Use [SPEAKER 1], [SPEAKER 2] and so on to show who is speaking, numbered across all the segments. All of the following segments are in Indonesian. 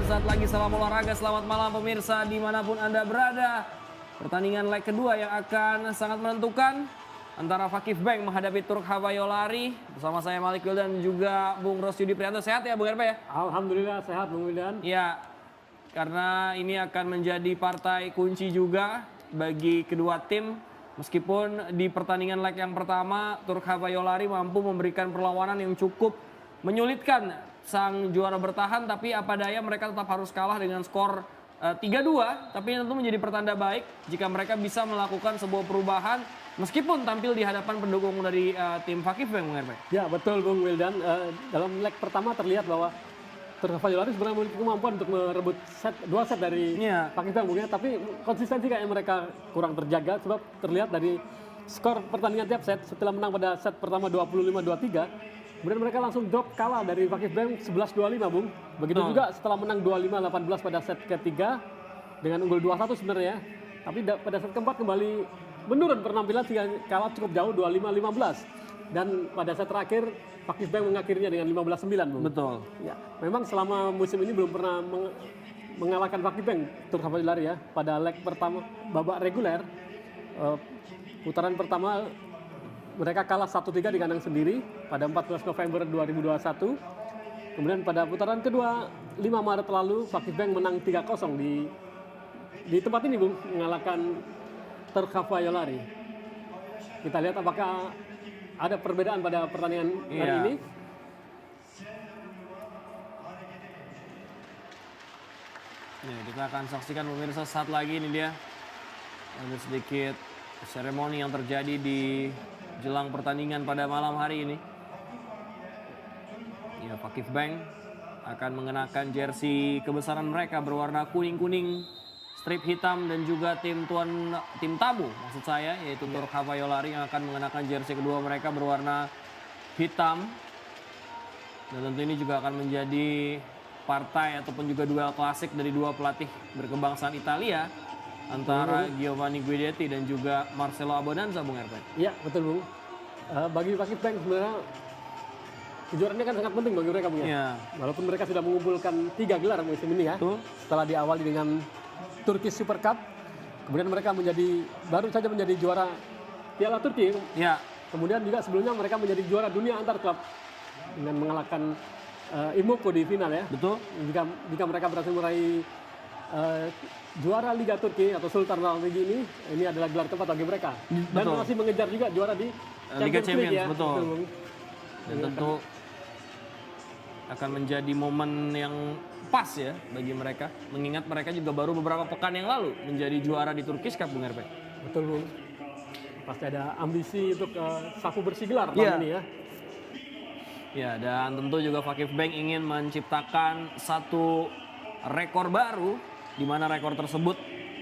[SPEAKER 1] saat lagi salam olahraga. Selamat malam pemirsa dimanapun Anda berada. Pertandingan leg kedua yang akan sangat menentukan antara Fakif Bank menghadapi Turk Hafayolari. Bersama saya Malik Wildan dan juga Bung Rosyudi Prianto. Sehat ya Bung RP ya?
[SPEAKER 2] Alhamdulillah sehat Bung Wildan.
[SPEAKER 1] Ya, karena ini akan menjadi partai kunci juga bagi kedua tim. Meskipun di pertandingan leg yang pertama Turk Hafayolari mampu memberikan perlawanan yang cukup menyulitkan sang juara bertahan, tapi apa daya mereka tetap harus kalah dengan skor 3-2. Tapi tentu menjadi pertanda baik jika mereka bisa melakukan sebuah perubahan meskipun tampil di hadapan pendukung dari tim Fakif Bank, Bung RP.
[SPEAKER 2] Ya betul Bung Wildan, dalam leg pertama terlihat bahwa Turk Hafayolari sebenarnya memiliki kemampuan untuk merebut dua set dari Fakif Bank, tapi konsistensi kayaknya mereka kurang terjaga sebab terlihat dari skor pertandingan tiap set. Setelah menang pada set pertama 25-23, kemudian mereka langsung drop kalah dari Fakif Bank 11-25, Bung. Begitu juga setelah menang 25-18 pada set ketiga dengan unggul 2-1 sebenarnya. Tapi pada set keempat kembali menurun penampilan sehingga kalah cukup jauh 25-15. Dan pada set terakhir Fakif Bank mengakhirinya dengan 15-9, Bung.
[SPEAKER 1] Betul.
[SPEAKER 2] Ya, memang selama musim ini belum pernah mengalahkan Fakif Bank Turk Hafayolari ya. Pada leg pertama babak reguler putaran pertama mereka kalah 1-3 di kandang sendiri pada 14 November 2021. Kemudian pada putaran kedua 5 Maret lalu Fakif Bank menang 3-0 di tempat ini, Bung, mengalahkan Turk Hafayolari. Kita lihat apakah ada perbedaan pada pertandingan hari ini.
[SPEAKER 1] Ya, kita akan saksikan pemirsa saat lagi ini dia. Ada sedikit seremoni yang terjadi di jelang pertandingan pada malam hari ini. Ya, Fakif Bank akan mengenakan jersey kebesaran mereka berwarna kuning-kuning, strip hitam, dan juga tim tamu maksud saya, yaitu Turk Hafayolari yang akan mengenakan jersey kedua mereka berwarna hitam. Dan tentu ini juga akan menjadi partai ataupun juga duel klasik dari dua pelatih berkebangsaan Italia antara Giovanni Guidetti dan juga Marcelo Abbondanza, Bung RP.
[SPEAKER 2] Iya, betul, Bung. Bagi Fakif Bank sebenarnya kejuaraan ini kan sangat penting bagi mereka, Bung. Ya. Walaupun mereka sudah mengumpulkan 3 gelar musim ini ya. Setelah diawali dengan Turkish Super Cup, kemudian mereka baru saja menjadi juara Piala Turki. Ya. Kemudian juga sebelumnya mereka menjadi juara dunia antar klub dengan mengalahkan Imoko di final ya. Betul. Jika mereka berhasil meraih juara Liga Turki atau Sultan Al Ligi ini adalah gelar keempat bagi mereka. Dan masih mengejar juga juara di
[SPEAKER 1] Liga Champions ya.
[SPEAKER 2] Betul.
[SPEAKER 1] Dan tentu akan menjadi momen yang pas ya bagi mereka, mengingat mereka juga baru beberapa pekan yang lalu menjadi juara di Turkish Cup, Bung RP.
[SPEAKER 2] Betul, Bung. Pasti ada ambisi untuk sapu bersih gelar tahun ini ya.
[SPEAKER 1] Ya, dan tentu juga Fakif Bank ingin menciptakan satu rekor baru, di mana rekor tersebut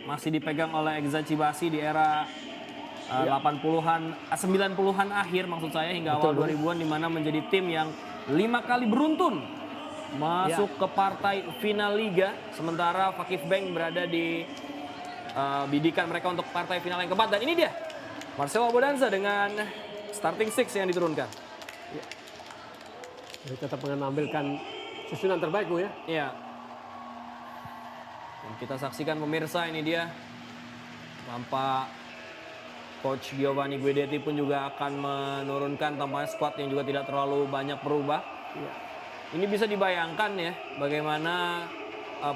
[SPEAKER 1] masih dipegang oleh Egza Cibasi di era 90-an akhir maksud saya hingga awal 2000-an, di mana menjadi tim yang 5 kali beruntun masuk ke partai final Liga, sementara Fakif Bank berada di bidikan mereka untuk partai final yang keempat. Dan ini dia Marcelo Abbondanza dengan starting six yang diturunkan.
[SPEAKER 2] Dia tetap mengambilkan susunan terbaik, Bu ya.
[SPEAKER 1] Iya. Dan kita saksikan pemirsa, ini dia tanpa Coach Giovanni Guidetti pun juga akan menurunkan tampaknya squad yang juga tidak terlalu banyak berubah. Ya. Ini bisa dibayangkan ya bagaimana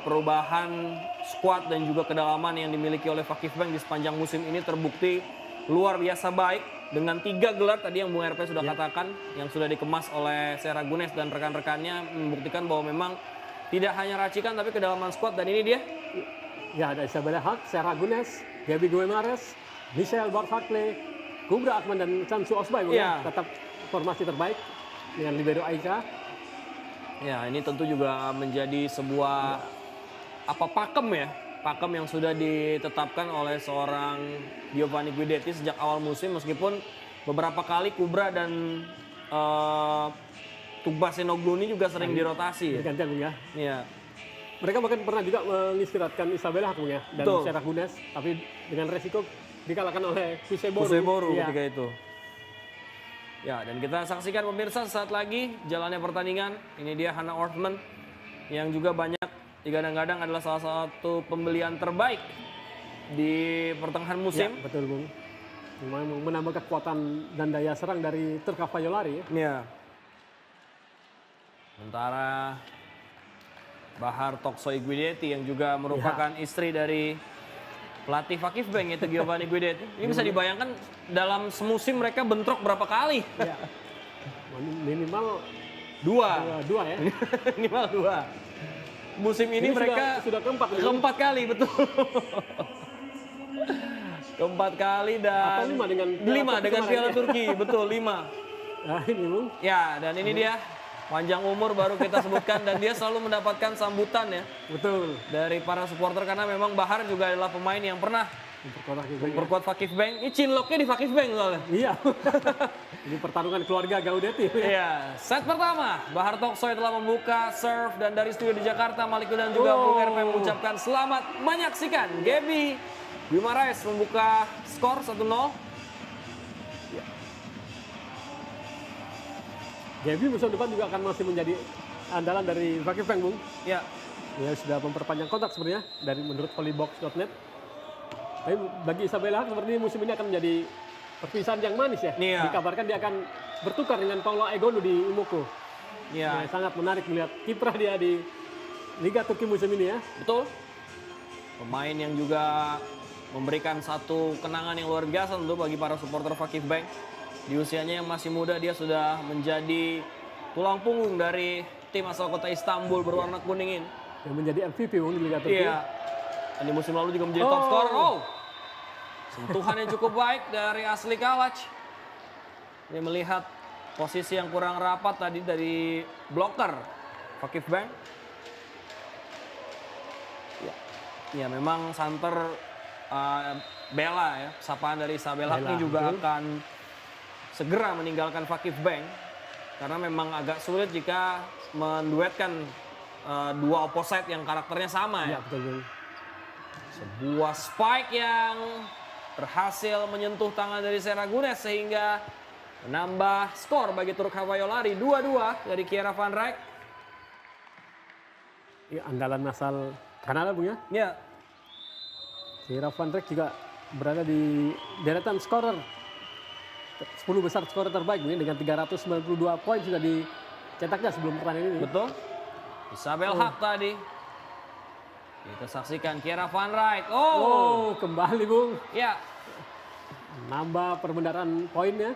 [SPEAKER 1] perubahan squad dan juga kedalaman yang dimiliki oleh Fakif Bank di sepanjang musim ini terbukti luar biasa baik dengan 3 gelar tadi yang Bung RP sudah katakan yang sudah dikemas oleh Seragunes dan rekan-rekannya, membuktikan bahwa memang tidak hanya racikan tapi kedalaman squad. Dan ini dia.
[SPEAKER 2] Ya, ada Isabella Haq, Seragunes, Gabi Guimares, Michel Barthakle, Kubra Akman dan Samsu Osbay, tetap formasi terbaik dengan libero Aisha.
[SPEAKER 1] Ya, ini tentu juga menjadi sebuah pakem yang sudah ditetapkan oleh seorang Giovanni Guidetti sejak awal musim, meskipun beberapa kali Kubra dan Tugbasenoglu ini juga sering dirotasi.
[SPEAKER 2] Gantian ya.
[SPEAKER 1] Iya.
[SPEAKER 2] Mereka bahkan pernah juga mengistirahatkan Isabella Haq ya dan Seragunes, tapi dengan resiko dikalahkan oleh
[SPEAKER 1] Kuseboru ketika itu. Ya, dan kita saksikan pemirsa saat lagi jalannya pertandingan. Ini dia Hannah Orthman yang juga banyak digadang-gadang adalah salah satu pembelian terbaik di pertengahan musim.
[SPEAKER 2] Ya, betul Bung. Memang menambah kekuatan dan daya serang dari Turk Havayolari ya.
[SPEAKER 1] Iya. Sementara Bahar Toksoy Guidetti yang juga merupakan istri dari pelatih Fakif Bank yaitu Giovanni Guidetti. Ini bisa dibayangkan dalam semusim mereka bentrok berapa kali?
[SPEAKER 2] Ya. Minimal
[SPEAKER 1] Dua.
[SPEAKER 2] dua ya.
[SPEAKER 1] Minimal 2. Musim ini mereka
[SPEAKER 2] sudah keempat.
[SPEAKER 1] keempat kali, betul. Keempat kali dan
[SPEAKER 2] Atau 5 dengan
[SPEAKER 1] Piala Turki, betul 5.
[SPEAKER 2] Nah ini Bung.
[SPEAKER 1] Ya, dan ini dia panjang umur baru kita sebutkan dan dia selalu mendapatkan sambutan ya
[SPEAKER 2] Betul.
[SPEAKER 1] dari para supporter karena memang Bahar juga adalah pemain yang pernah memperkuat Fakif Bank. Ini cinloknya di Fakif Bank soalnya.
[SPEAKER 2] Iya. Ini pertarungan keluarga Gaudetti.
[SPEAKER 1] Iya, set pertama Bahar Toksoy telah membuka serve dan dari studio di Jakarta Malik dan juga Bung RP mengucapkan selamat menyaksikan. Gaby Guimaraes membuka skor 1-0.
[SPEAKER 2] Gaby musim depan juga akan masih menjadi andalan dari Fakif Bank Bung.
[SPEAKER 1] Ya,
[SPEAKER 2] Dia sudah memperpanjang kontrak sebenarnya dari menurut volleybox.net. Tapi bagi Isabella seperti musim ini akan menjadi perpisahan yang manis ya.
[SPEAKER 1] Iya.
[SPEAKER 2] Dikabarkan dia akan bertukar dengan Paula Egonu di Imoko.
[SPEAKER 1] ya,
[SPEAKER 2] Nah, sangat menarik melihat kiprah dia di Liga Turki musim ini ya.
[SPEAKER 1] betul. Pemain yang juga memberikan satu kenangan yang luar biasa tentu bagi para supporter Fakif Bank. Di usianya yang masih muda dia sudah menjadi tulang punggung dari tim asal kota Istanbul berwarna kuning ini.
[SPEAKER 2] Yang menjadi MVP Bung di Liga Turki.
[SPEAKER 1] Iya. Dan di musim lalu juga menjadi top scorer. Oh. Sentuhan yang cukup baik dari Asli Kalac. Ini melihat posisi yang kurang rapat tadi dari blocker Fakif Bank. Ya memang santer Bella ya, sapaan dari Isabella ini juga akan segera meninggalkan Fakif Bank karena memang agak sulit jika menduetkan dua opposite yang karakternya sama ya.
[SPEAKER 2] Iya betul Bung.
[SPEAKER 1] Sebuah spike yang berhasil menyentuh tangan dari Seragunes sehingga menambah skor bagi Turk Havayolari 2-2 dari Kiera Van Rijk.
[SPEAKER 2] Ya, andalan asal Kanada Bung ya.
[SPEAKER 1] Ya,
[SPEAKER 2] Kiera Van Rijk juga berada di deretan scorer 10 besar skor terbaik ini dengan 392 poin sudah dicetaknya sebelum pertandingan ini.
[SPEAKER 1] betul. Isabel Haq tadi. Kita saksikan Kiera Van Rijk.
[SPEAKER 2] Oh, kembali Bung.
[SPEAKER 1] Ya.
[SPEAKER 2] Nambah perbendaharaan poinnya.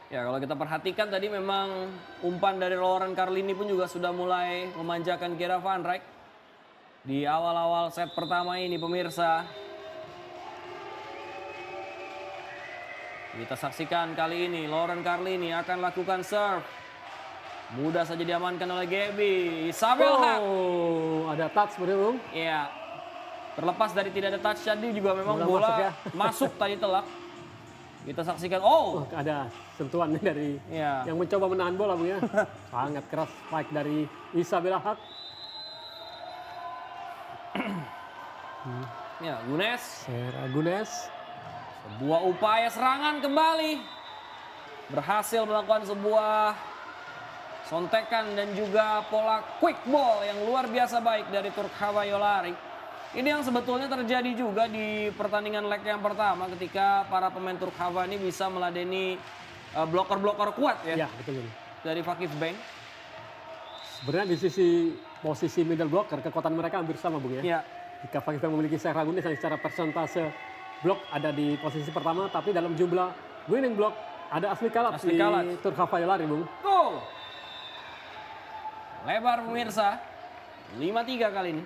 [SPEAKER 1] Ya, kalau kita perhatikan tadi memang umpan dari Lauren Carlini pun juga sudah mulai memanjakan Kiera Van Rijk. Di awal-awal set pertama ini pemirsa. Kita saksikan kali ini Lauren Carlini akan lakukan serve. Mudah saja diamankan oleh Gaby. Isabel Haq.
[SPEAKER 2] Oh, ada touch sebenarnya Bung.
[SPEAKER 1] Iya. Terlepas dari tidak ada touch tadi juga memang
[SPEAKER 2] Bola
[SPEAKER 1] bola
[SPEAKER 2] masuk ya.
[SPEAKER 1] masuk tadi telak. Kita saksikan. Oh,
[SPEAKER 2] Ada sentuhan dari
[SPEAKER 1] iya.
[SPEAKER 2] yang mencoba menahan bola Bung ya. Sangat keras spike dari Isabella Haq.
[SPEAKER 1] Ya, Gunes.
[SPEAKER 2] Seragunes.
[SPEAKER 1] Sebuah upaya serangan kembali. Berhasil melakukan sebuah sontekan dan juga pola quick ball yang luar biasa baik dari Turk Havayolari. Ini yang sebetulnya terjadi juga di pertandingan leg yang pertama ketika para pemain Turk Hava ini bisa meladeni blocker-blocker kuat ya,
[SPEAKER 2] Ya, betul.
[SPEAKER 1] dari Fakif Bank.
[SPEAKER 2] Sebenarnya di sisi posisi middle blocker kekuatan mereka hampir sama Bung ya.
[SPEAKER 1] Ya,
[SPEAKER 2] Jika Fakif Bank memiliki Seragunes yang secara persentase blok ada di posisi pertama, tapi dalam jumlah winning block ada Asli Kalac di Turk Havayolari Bung.
[SPEAKER 1] oh, lebar pemirsa, 5-3 kali ini.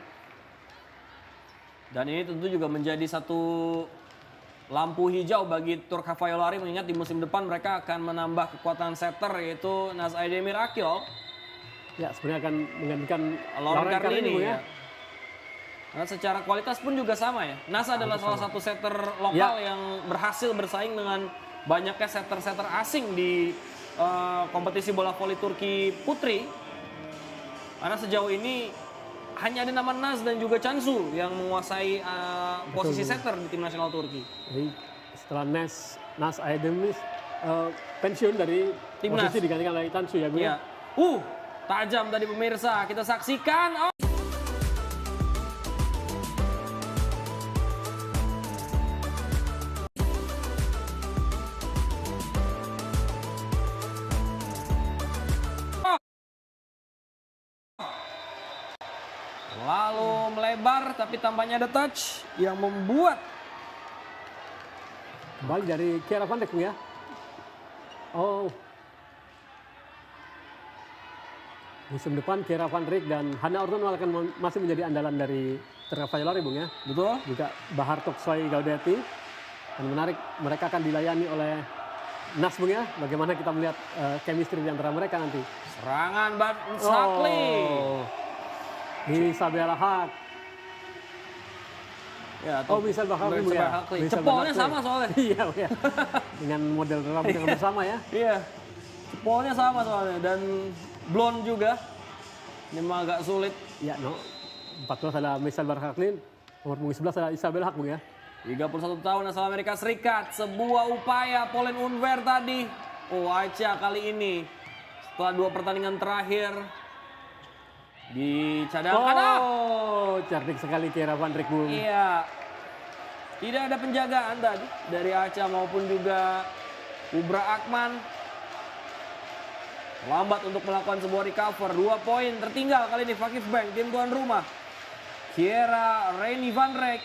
[SPEAKER 1] Dan ini tentu juga menjadi satu lampu hijau bagi Turk Havayolari mengingat di musim depan mereka akan menambah kekuatan setter yaitu Naz Aydemir Akyol.
[SPEAKER 2] Ya, sebenarnya akan menggantikan
[SPEAKER 1] Lauren Carlini
[SPEAKER 2] Bung
[SPEAKER 1] ya. Karena secara kualitas pun juga sama ya. Nas adalah salah satu setter lokal yang berhasil bersaing dengan banyaknya setter-setter asing di kompetisi bola voli Turki putri. Karena sejauh ini hanya ada nama Naz dan juga Cansu yang menguasai posisi setter di tim nasional Turki.
[SPEAKER 2] Jadi setelah Naz Aydemir pensiun dari
[SPEAKER 1] Timnas.
[SPEAKER 2] posisi digantikan oleh Tansu ya Bung.
[SPEAKER 1] Iya. Tajam tadi pemirsa, kita saksikan. Oh. tapi tampaknya ada touch yang membuat
[SPEAKER 2] kembali dari Kiera Van Dijk ya. Oh. Musim depan Kiera Van Dijk dan Hannah Orton akan masih menjadi andalan dari Tercavallari Bung ya.
[SPEAKER 1] betul.
[SPEAKER 2] Juga Bahar Toksvay Gaudetti. Dan menarik, mereka akan dilayani oleh Nas Bung ya. Bagaimana kita melihat chemistry di antara mereka nanti.
[SPEAKER 1] Serangan Sakli.
[SPEAKER 2] Isabella Haak.
[SPEAKER 1] Ya,
[SPEAKER 2] Oh, bisa Bakali Bung ya.
[SPEAKER 1] Cepolnya sama soalnya.
[SPEAKER 2] Iya, iya. Dengan model rambut yang bersama ya.
[SPEAKER 1] Iya. Cepolnya sama soalnya dan blonde juga. Ini mah agak sulit.
[SPEAKER 2] Ya, no. 14 ada Michelle Barhaklin, nomor punggung 11 ada Isabella Haak Bung ya.
[SPEAKER 1] 31 tahun asal Amerika Serikat. Sebuah upaya Polen Unver tadi. Oh, Aicha kali ini setelah 2 pertandingan terakhir dicadangkan.
[SPEAKER 2] Oh, cerdik sekali Kiera Van Dijk Bung.
[SPEAKER 1] Iya. Tidak ada penjagaan tadi dari Aicha maupun juga Ubra Akman. Lambat untuk melakukan sebuah recover. 2 poin tertinggal kali ini Vakif Bank, tim tuan rumah. Kiera Reni Van Rijk,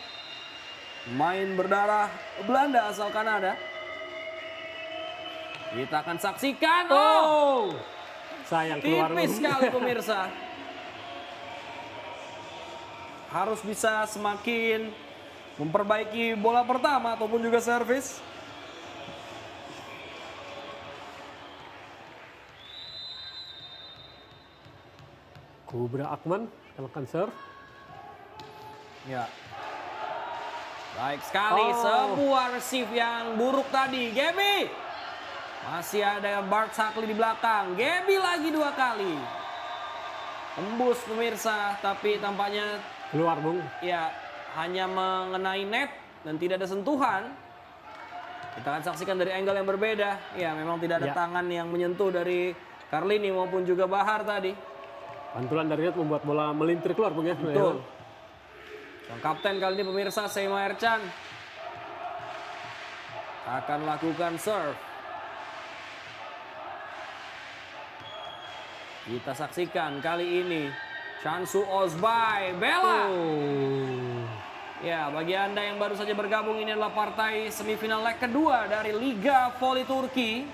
[SPEAKER 1] main berdarah Belanda asal Kanada. Kita akan saksikan. Oh,
[SPEAKER 2] Sayang keluar
[SPEAKER 1] tipis
[SPEAKER 2] Bung.
[SPEAKER 1] sekali pemirsa. Harus bisa semakin memperbaiki bola pertama ataupun juga servis.
[SPEAKER 2] Kubra Akman melakukan serve.
[SPEAKER 1] Ya. Baik sekali, sebuah receive yang buruk tadi. Gaby. Masih ada Bart Sakli di belakang. Gaby lagi 2 kali. Tembus pemirsa, tapi tampaknya
[SPEAKER 2] Keluar Bung.
[SPEAKER 1] ya hanya mengenai net dan tidak ada sentuhan. Kita akan saksikan dari angle yang berbeda. Ya, memang tidak ada
[SPEAKER 2] Ya.
[SPEAKER 1] tangan yang menyentuh dari Carlini maupun juga Bahar tadi.
[SPEAKER 2] Pantulan dari net membuat bola melintir keluar Bung ya.
[SPEAKER 1] Betul. Sang kapten kali ini pemirsa Seima Ercan akan melakukan serve. Kita saksikan kali ini Chansu Ozbay Bella. Ya, bagi Anda yang baru saja bergabung, ini adalah partai semifinal leg kedua dari Liga Voli Turki.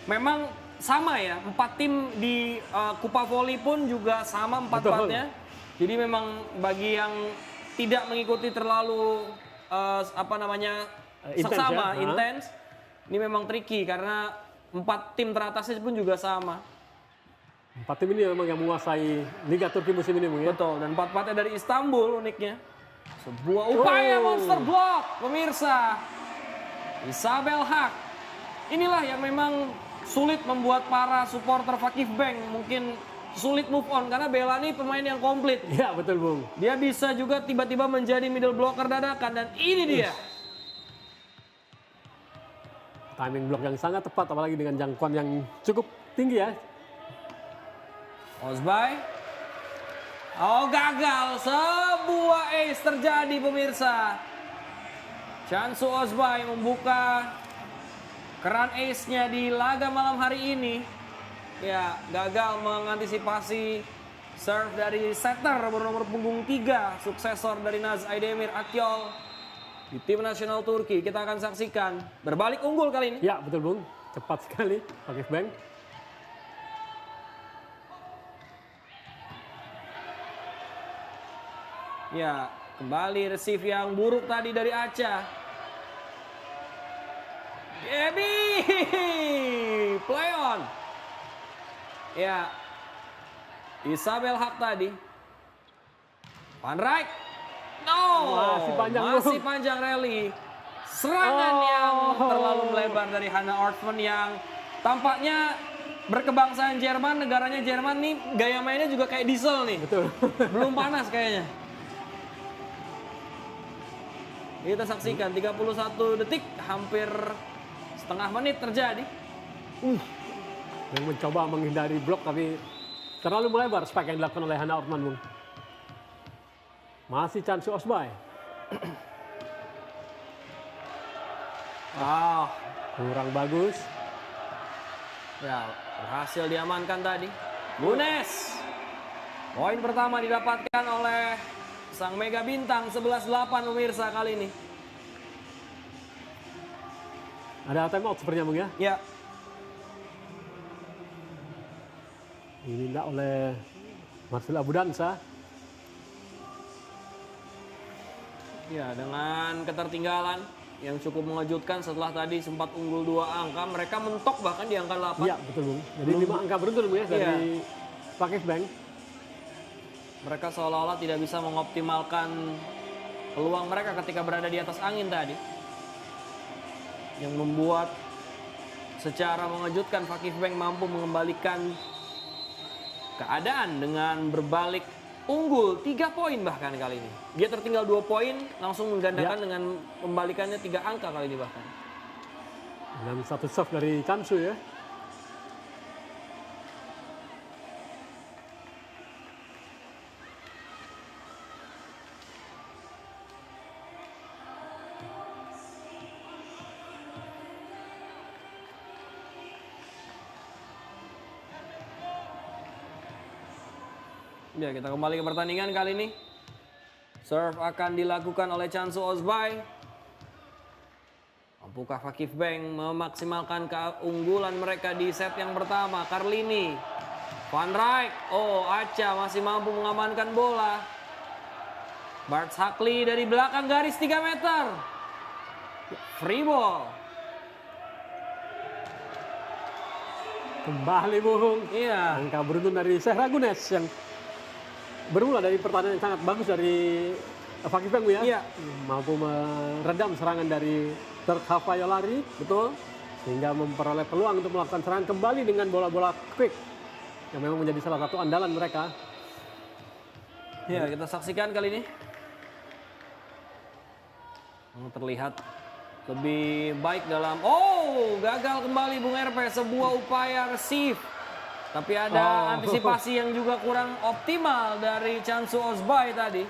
[SPEAKER 1] Memang sama ya, 4 tim di Kupa Voli pun juga sama 4-4-nya. Jadi memang bagi yang tidak mengikuti terlalu
[SPEAKER 2] Intens
[SPEAKER 1] seksama,
[SPEAKER 2] ya?
[SPEAKER 1] intens, ini memang tricky karena 4 tim teratasnya pun juga sama.
[SPEAKER 2] 4 tim ini memang yang menguasai Liga Turki musim ini Bung ya.
[SPEAKER 1] Betul, dan 4-4-nya dari Istanbul uniknya. Sebuah upaya monster block, pemirsa. Isabel Haak. Inilah yang memang sulit membuat para supporter Vakif Bank mungkin sulit move on karena Bella ini pemain yang komplit.
[SPEAKER 2] Iya betul Bung.
[SPEAKER 1] Dia bisa juga tiba-tiba menjadi middle blocker dadakan dan ini dia.
[SPEAKER 2] Timing blok yang sangat tepat apalagi dengan jangkauan yang cukup tinggi ya.
[SPEAKER 1] Ozbay. Oh, gagal. Sebuah ace terjadi pemirsa. Chansu Ozbay membuka keran ace-nya di laga malam hari ini. Ya, gagal mengantisipasi serve dari setter bernomor punggung 3, suksesor dari Naz Aydemir Akyol di tim nasional Turki. Kita akan saksikan berbalik unggul kali ini.
[SPEAKER 2] Ya betul Bung, cepat sekali Vakif Bank.
[SPEAKER 1] Ya, kembali receive yang buruk tadi dari Acha. Gaby, play on. Ya, Isabel Haak tadi. Van Rijk. No, masih panjang rally. Serangan yang terlalu melebar dari Hannah Ortman yang tampaknya berkebangsaan Jerman, negaranya Jerman nih, gaya mainnya juga kayak diesel nih.
[SPEAKER 2] Betul.
[SPEAKER 1] Belum panas kayaknya. Kita saksikan 31 detik, hampir setengah menit terjadi.
[SPEAKER 2] Yang mencoba menghindari blok tapi terlalu melebar spike yang dilakukan oleh Hannah Ortman Bung. Masih Chansu Ozbay. Kurang bagus.
[SPEAKER 1] Ya, berhasil diamankan tadi. Lunes. Poin pertama didapatkan oleh sang Mega Bintang 11-8 pemirsa kali ini.
[SPEAKER 2] Ada time out sepertinya Bung ya.
[SPEAKER 1] Ya.
[SPEAKER 2] Diminta oleh Marcel Abudansa.
[SPEAKER 1] Ya, dengan ketertinggalan yang cukup mengejutkan setelah tadi sempat unggul 2 angka, mereka mentok bahkan di angka 8.
[SPEAKER 2] Iya, betul Bung. Jadi 5 angka beruntun Bung ya dari Pakis Bank.
[SPEAKER 1] Mereka seolah-olah tidak bisa mengoptimalkan peluang mereka ketika berada di atas angin tadi. Yang membuat secara mengejutkan Fakih Bank mampu mengembalikan keadaan dengan berbalik unggul 3 poin bahkan kali ini. Dia tertinggal 2 poin langsung menggandakan dengan kembalikannya 3 angka kali ini bahkan.
[SPEAKER 2] Dan satu serve dari Chansu ya.
[SPEAKER 1] Ya, kita kembali ke pertandingan kali ini. Serve akan dilakukan oleh Chansu Ozbai. Mampukah Fakih Bank memaksimalkan keunggulan mereka di set yang pertama? Carlini, Van Rijk, Acha masih mampu mengamankan bola. Bart Hakli dari belakang garis 3 meter. Free ball.
[SPEAKER 2] Kembali Bung.
[SPEAKER 1] Iya.
[SPEAKER 2] Angka beruntun dari Syekh Ragunes yang bermula dari pertandingan yang sangat bagus dari Fakih Bank ya.
[SPEAKER 1] Iya.
[SPEAKER 2] Mampu meredam serangan dari Turk Havayolari.
[SPEAKER 1] Betul.
[SPEAKER 2] Sehingga memperoleh peluang untuk melakukan serangan kembali dengan bola-bola quick. Yang memang menjadi salah satu andalan mereka.
[SPEAKER 1] Ya, kita saksikan kali ini. Terlihat lebih baik dalam... gagal kembali Bung RP. Sebuah upaya receive. Tapi ada antisipasi yang juga kurang optimal dari Chansu Ozbai tadi.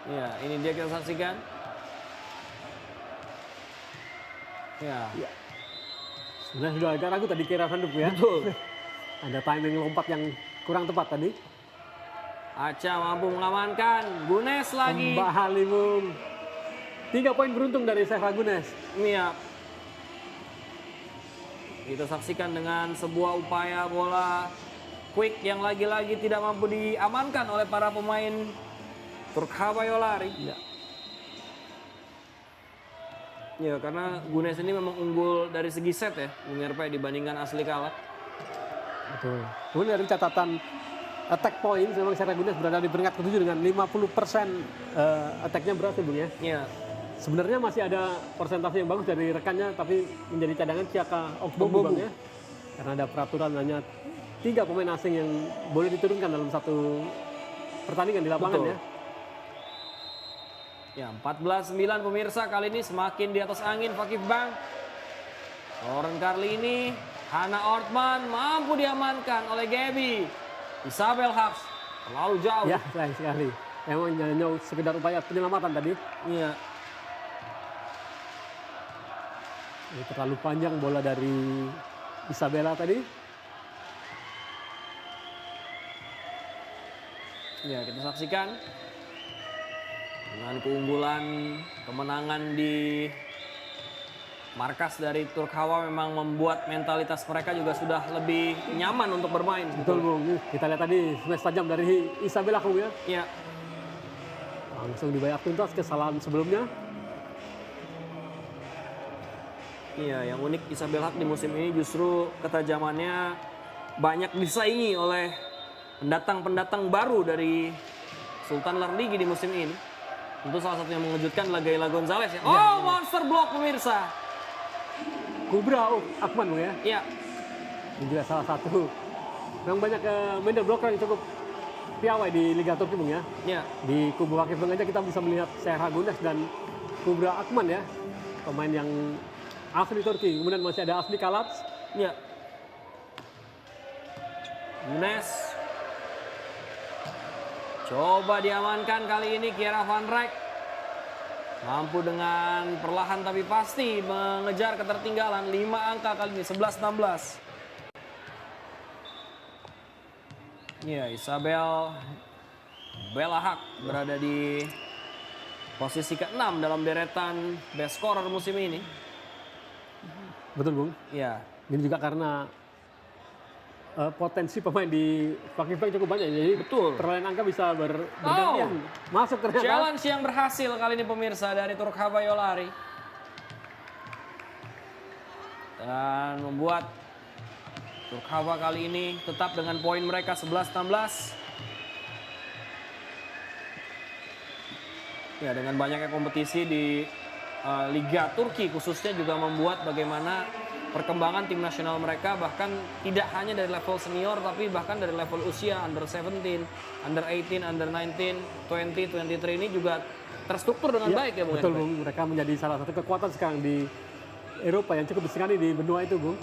[SPEAKER 1] Ya, ini dia kita saksikan. Ya.
[SPEAKER 2] Sebenarnya sudah agak ragu tadi kira Handuk ya.
[SPEAKER 1] Betul.
[SPEAKER 2] Ada timing lompat yang kurang tepat tadi.
[SPEAKER 1] Acha mampu mengamankan. Gunes lagi.
[SPEAKER 2] Mbak Halimum. 3 poin beruntung dari Syekh Ragunes.
[SPEAKER 1] Iya. Kita saksikan dengan sebuah upaya bola quick yang lagi-lagi tidak mampu diamankan oleh para pemain Turk Havayolari.
[SPEAKER 2] Ya.
[SPEAKER 1] Ya, karena Gunes ini memang unggul dari segi set ya, Bung RP dibandingkan asli kalah.
[SPEAKER 2] Betul. Kemudian dari catatan attack points, memang Syekh Ragunes berada di peringkat ke-7 dengan 50% attack-nya berhasil Bung ya.
[SPEAKER 1] Iya.
[SPEAKER 2] Sebenarnya masih ada persentase yang bagus dari rekannya, tapi menjadi cadangan Ciaka Ogbong Bang ya. Karena ada peraturan hanya 3 pemain asing yang boleh diturunkan dalam satu pertandingan di lapangan.
[SPEAKER 1] Betul.
[SPEAKER 2] Ya.
[SPEAKER 1] Ya, 14-9 pemirsa, kali ini semakin di atas angin Fakih Bank. Lauren Carlini, Hannah Ortman mampu diamankan oleh Gaby. Isabel Hux terlalu jauh.
[SPEAKER 2] Ya, sayang sekali. Emang hanya sekedar upaya penyelamatan tadi.
[SPEAKER 1] Iya.
[SPEAKER 2] Ini terlalu panjang bola dari Isabella tadi.
[SPEAKER 1] Ya, kita saksikan dengan keunggulan kemenangan di markas dari Turk Hawa memang membuat mentalitas mereka juga sudah lebih nyaman untuk bermain.
[SPEAKER 2] Betul Bung. Kita lihat tadi smash tajam dari Isabella Bung ya.
[SPEAKER 1] Iya.
[SPEAKER 2] Langsung dibayar tuntas kesalahan sebelumnya.
[SPEAKER 1] Iya, yang unik Isabel Haq di musim ini justru ketajamannya banyak disaingi oleh pendatang-pendatang baru dari Sultan Larligi di musim ini. Tentu salah satu yang mengejutkan adalah Gaila Gonzalez ya. Monster block pemirsa.
[SPEAKER 2] Kubra Akman Bung ya.
[SPEAKER 1] Iya.
[SPEAKER 2] Ini juga salah satu. Memang banyak middle blocker yang cukup piawai di Liga Turki Bung ya.
[SPEAKER 1] Iya.
[SPEAKER 2] Di kubu Fakih Bank aja kita bisa melihat Syekh Ragunes dan Kubra Akman ya. Pemain yang asli Turki, kemudian masih ada Asli Kalats.
[SPEAKER 1] Iya. Gunes. Coba diamankan kali ini Kiara Van Rijk. Mampu dengan perlahan tapi pasti mengejar ketertinggalan 5 angka kali ini 11-16. Ya, Isabel Belahak berada di posisi ke-6 dalam deretan best scorer musim ini.
[SPEAKER 2] Betul, Bung.
[SPEAKER 1] Ya,
[SPEAKER 2] Ini juga karena potensi pemain di Fakifbank cukup banyak. Jadi
[SPEAKER 1] betul.
[SPEAKER 2] perolehan angka bisa bergantian. Masuk ternyata.
[SPEAKER 1] Challenge yang berhasil kali ini pemirsa dari Turkhava Yolari. Dan membuat Turkhava kali ini tetap dengan poin mereka 11-16. Ya, dengan banyaknya kompetisi di Liga Turki khususnya juga membuat bagaimana perkembangan tim nasional mereka bahkan tidak hanya dari level senior tapi bahkan dari level usia under 17, under 18, under 19, 20, 23 ini juga terstruktur dengan baik ya Bung.
[SPEAKER 2] Betul Bung, mereka menjadi salah satu kekuatan sekarang di Eropa yang cukup disegani di benua itu Bung.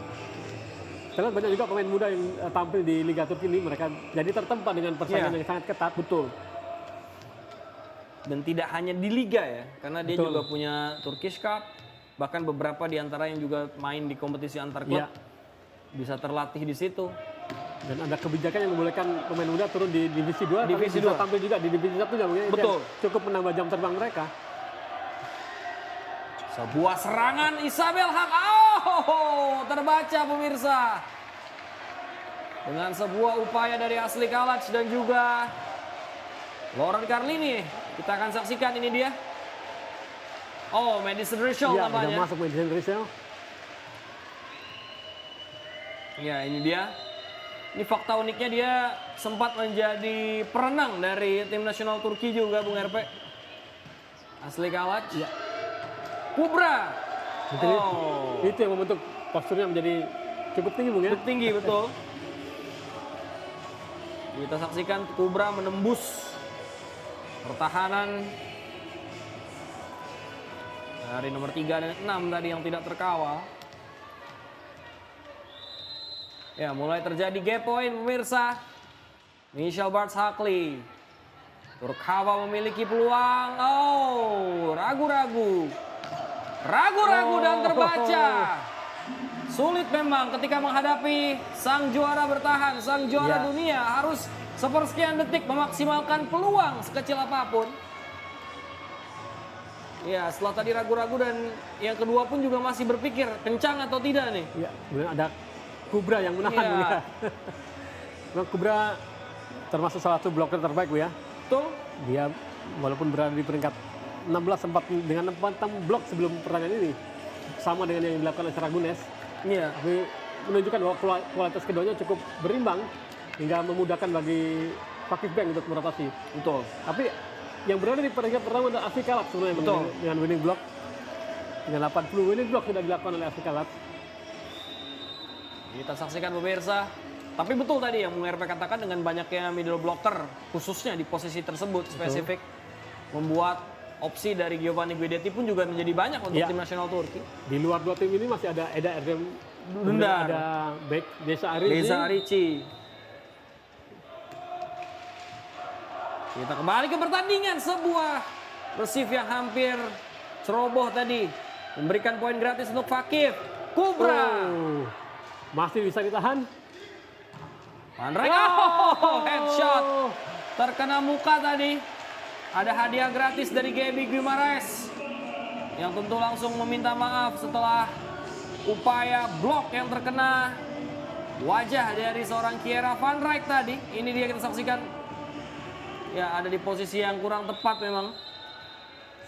[SPEAKER 2] Kita lihat banyak juga pemain muda yang tampil di Liga Turki ini, mereka jadi tertempa dengan persaingan yang sangat ketat.
[SPEAKER 1] Betul. Dan tidak hanya di Liga ya, karena dia juga punya Turkish Cup, bahkan beberapa di antara yang juga main di kompetisi antar klub bisa terlatih di situ.
[SPEAKER 2] Dan ada kebijakan yang membolehkan pemain muda turun di divisi 2,
[SPEAKER 1] divisi
[SPEAKER 2] tapi bisa tampil juga di divisi 1 juga.
[SPEAKER 1] Betul.
[SPEAKER 2] Cukup menambah jam terbang mereka.
[SPEAKER 1] Sebuah serangan Isabel Haq. Oh, terbaca pemirsa. Dengan sebuah upaya dari Asli Kalac dan juga Lauren Carlini. Kita akan saksikan ini dia. Oh, Madison Rachel namanya.
[SPEAKER 2] Sudah masuk Madison Rachel.
[SPEAKER 1] Ya, ini dia. Ini fakta uniknya dia sempat menjadi perenang dari tim nasional Turki juga, Bung RP. Asli Kalac.
[SPEAKER 2] Ya.
[SPEAKER 1] Kubra.
[SPEAKER 2] Itu yang membentuk posturnya menjadi cukup tinggi, Bung ya.
[SPEAKER 1] Cukup tinggi, betul. Kita saksikan Kubra menembus pertahanan dari nomor 3 dan 6 tadi yang tidak terkawal. Ya, mulai terjadi gap point pemirsa. Michelle Bartz-Hakli. Turkhava memiliki peluang. Oh, ragu-ragu. Ragu-ragu dan terbaca. Sulit memang ketika menghadapi sang juara bertahan, sang juara dunia harus sepersekian detik memaksimalkan peluang sekecil apapun. Ya, setelah tadi ragu-ragu dan yang kedua pun juga masih berpikir kencang atau tidak nih.
[SPEAKER 2] Ya, kemudian ada Kubra yang menahan Bu ya. Kubra termasuk salah satu bloker terbaik Bu ya.
[SPEAKER 1] Betul.
[SPEAKER 2] Dia walaupun berada di peringkat 16 sempat dengan 4 blok sebelum pertandingan ini. Sama dengan yang dilakukan oleh Saragunes.
[SPEAKER 1] Iya.
[SPEAKER 2] Tapi menunjukkan bahwa kualitas keduanya cukup berimbang hingga memudahkan bagi Fakifbank untuk merotasi.
[SPEAKER 1] Betul.
[SPEAKER 2] Tapi yang berada di peringkat pertama adalah Asli Kalac sebenarnya dengan winning block. Dengan 80 winning block sudah dilakukan oleh Asli Kalac.
[SPEAKER 1] Kita saksikan pemirsa. Tapi betul tadi yang Bung RP katakan dengan banyaknya middle blocker khususnya di posisi tersebut spesifik membuat opsi dari Giovanni Guidetti pun juga menjadi banyak untuk tim nasional Turki.
[SPEAKER 2] Di luar dua tim ini masih ada Eda Erdem
[SPEAKER 1] Dundar,
[SPEAKER 2] ada back Desa Arici.
[SPEAKER 1] Kita kembali ke pertandingan, sebuah receive yang hampir ceroboh tadi memberikan poin gratis untuk Fakif. Kubra
[SPEAKER 2] masih bisa ditahan.
[SPEAKER 1] Van Rijk, headshot terkena muka tadi. Ada hadiah gratis dari Gaby Guimaraes yang tentu langsung meminta maaf setelah upaya blok yang terkena wajah dari seorang Kiera Van Rijk tadi. Ini dia kita saksikan. Ya, ada di posisi yang kurang tepat memang.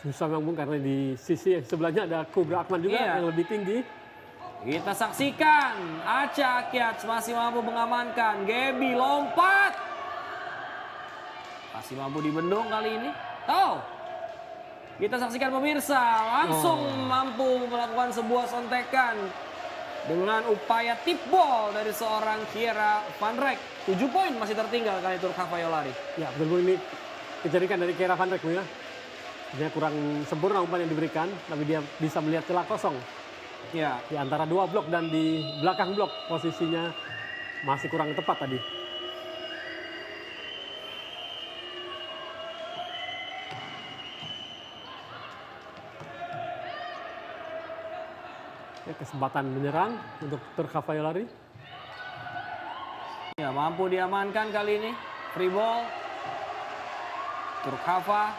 [SPEAKER 2] Susah memang karena di sisi sebelahnya ada Kubra Akman juga yang lebih tinggi.
[SPEAKER 1] Kita saksikan Aca Akiat masih mampu mengamankan. Gaby lompat. Masih mampu dibendung kali ini. Oh, kita saksikan pemirsa langsung mampu melakukan sebuah sontekan dengan upaya tip ball dari seorang Kiera Van Rijk. 7 poin masih tertinggal kali Turkhava Yolari.
[SPEAKER 2] Ya, betul ini kejadian dari Kiera Van Rijk ya. Dia kurang sempurna umpan yang diberikan, tapi dia bisa melihat celah kosong.
[SPEAKER 1] Ya,
[SPEAKER 2] di antara 2 blok dan di belakang blok posisinya masih kurang tepat tadi. Ya, kesempatan menyerang untuk Turkhava Yolari.
[SPEAKER 1] ya Ya, mampu diamankan kali ini. Free ball. Turkhava.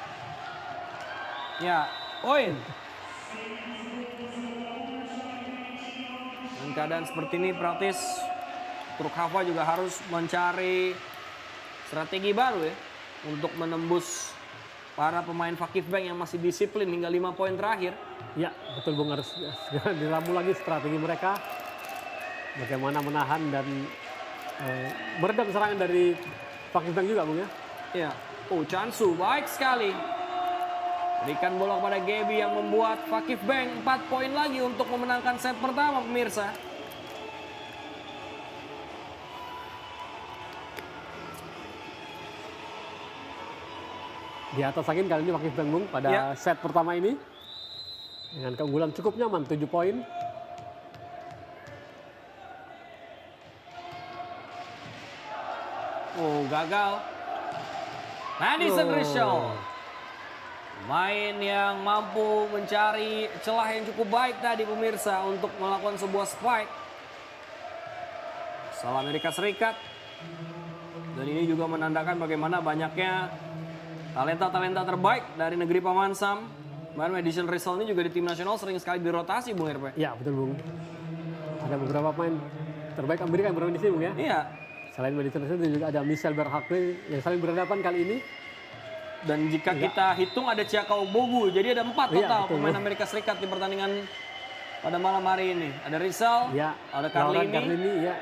[SPEAKER 1] Ya, poin. Dengan keadaan seperti ini praktis Turkhava juga harus mencari strategi baru ya untuk menembus para pemain Fakif Bank yang masih disiplin hingga 5 poin terakhir.
[SPEAKER 2] Ya, betul Bung, harus segera diramu lagi strategi mereka. Bagaimana menahan dan meredam serangan dari Fakif Bank juga Bung ya.
[SPEAKER 1] Ya, Chansu baik sekali. Berikan bola kepada Gaby yang membuat Fakif Bank 4 poin lagi untuk memenangkan set pertama pemirsa.
[SPEAKER 2] Di atas angin kali ini Fakif Bank Bung pada
[SPEAKER 1] Ya.
[SPEAKER 2] set pertama ini. Dengan keunggulan cukup nyaman 7 poin.
[SPEAKER 1] Oh, gagal. Madison Rishel. Main yang mampu mencari celah yang cukup baik tadi pemirsa untuk melakukan sebuah spike. Asal Amerika Serikat. Dan ini juga menandakan bagaimana banyaknya talenta-talenta terbaik dari negeri Paman Sam. Bahkan Madison Rishel ini juga di tim nasional sering sekali dirotasi Bung RP.
[SPEAKER 2] Ya betul Bung. Ada beberapa pemain terbaik Amerika yang bermain di sini Bung ya.
[SPEAKER 1] Iya.
[SPEAKER 2] Selain Madison Rishel juga ada Michelle Berhakli yang saling berhadapan kali ini.
[SPEAKER 1] Dan jika kita hitung ada Chiaka Ogbogu, jadi ada 4 total
[SPEAKER 2] betul,
[SPEAKER 1] pemain
[SPEAKER 2] Bung.
[SPEAKER 1] Amerika Serikat di pertandingan pada malam hari ini. Ada Rishel,
[SPEAKER 2] Ya,
[SPEAKER 1] ada
[SPEAKER 2] Lauren
[SPEAKER 1] Carlini,
[SPEAKER 2] ya.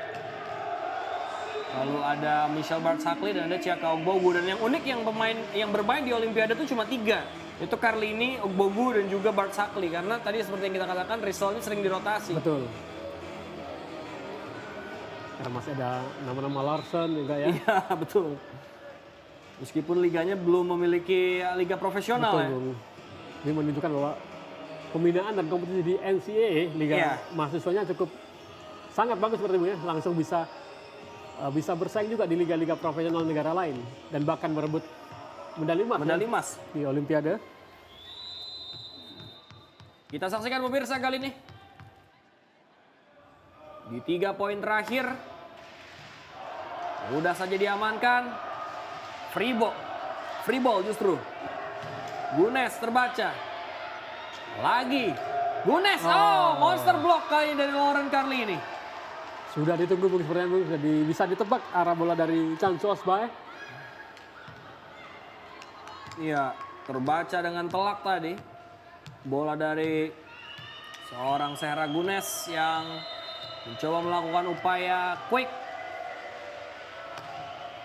[SPEAKER 1] lalu ada Michelle Berhakli dan ada Chiaka Ogbogu. Dan yang unik yang pemain yang bermain di Olimpiade itu cuma 3. Itu Carlini, Ogbogu dan juga Berhakli. Karena tadi seperti yang kita katakan Rishel ini sering dirotasi.
[SPEAKER 2] Betul. Karena masih ada nama-nama Larson juga ya.
[SPEAKER 1] Iya, betul. Meskipun liganya belum memiliki liga profesional
[SPEAKER 2] Betul
[SPEAKER 1] ya.
[SPEAKER 2] Bung. Ini menunjukkan bahwa pembinaan dan kompetisi di NCAA, Liga
[SPEAKER 1] Iya.
[SPEAKER 2] mahasiswanya cukup sangat bagus seperti ini ya. Langsung bisa bersaing juga di liga-liga profesional negara lain dan bahkan merebut medali emas
[SPEAKER 1] Medali
[SPEAKER 2] ya,
[SPEAKER 1] emas.
[SPEAKER 2] di Olimpiade.
[SPEAKER 1] Kita saksikan pemirsa kali ini. Di 3 poin terakhir. Mudah saja diamankan. Free ball justru. Gunes terbaca. Lagi. Gunes. Oh, monster block kali ini dari Lauren Carlini.
[SPEAKER 2] Sudah ditunggu Bung sepertinya Bung, sudah bisa ditebak arah bola dari Chansu Osbae.
[SPEAKER 1] Iya, terbaca dengan telak tadi. Bola dari seorang Sehra Gunes yang mencoba melakukan upaya quick.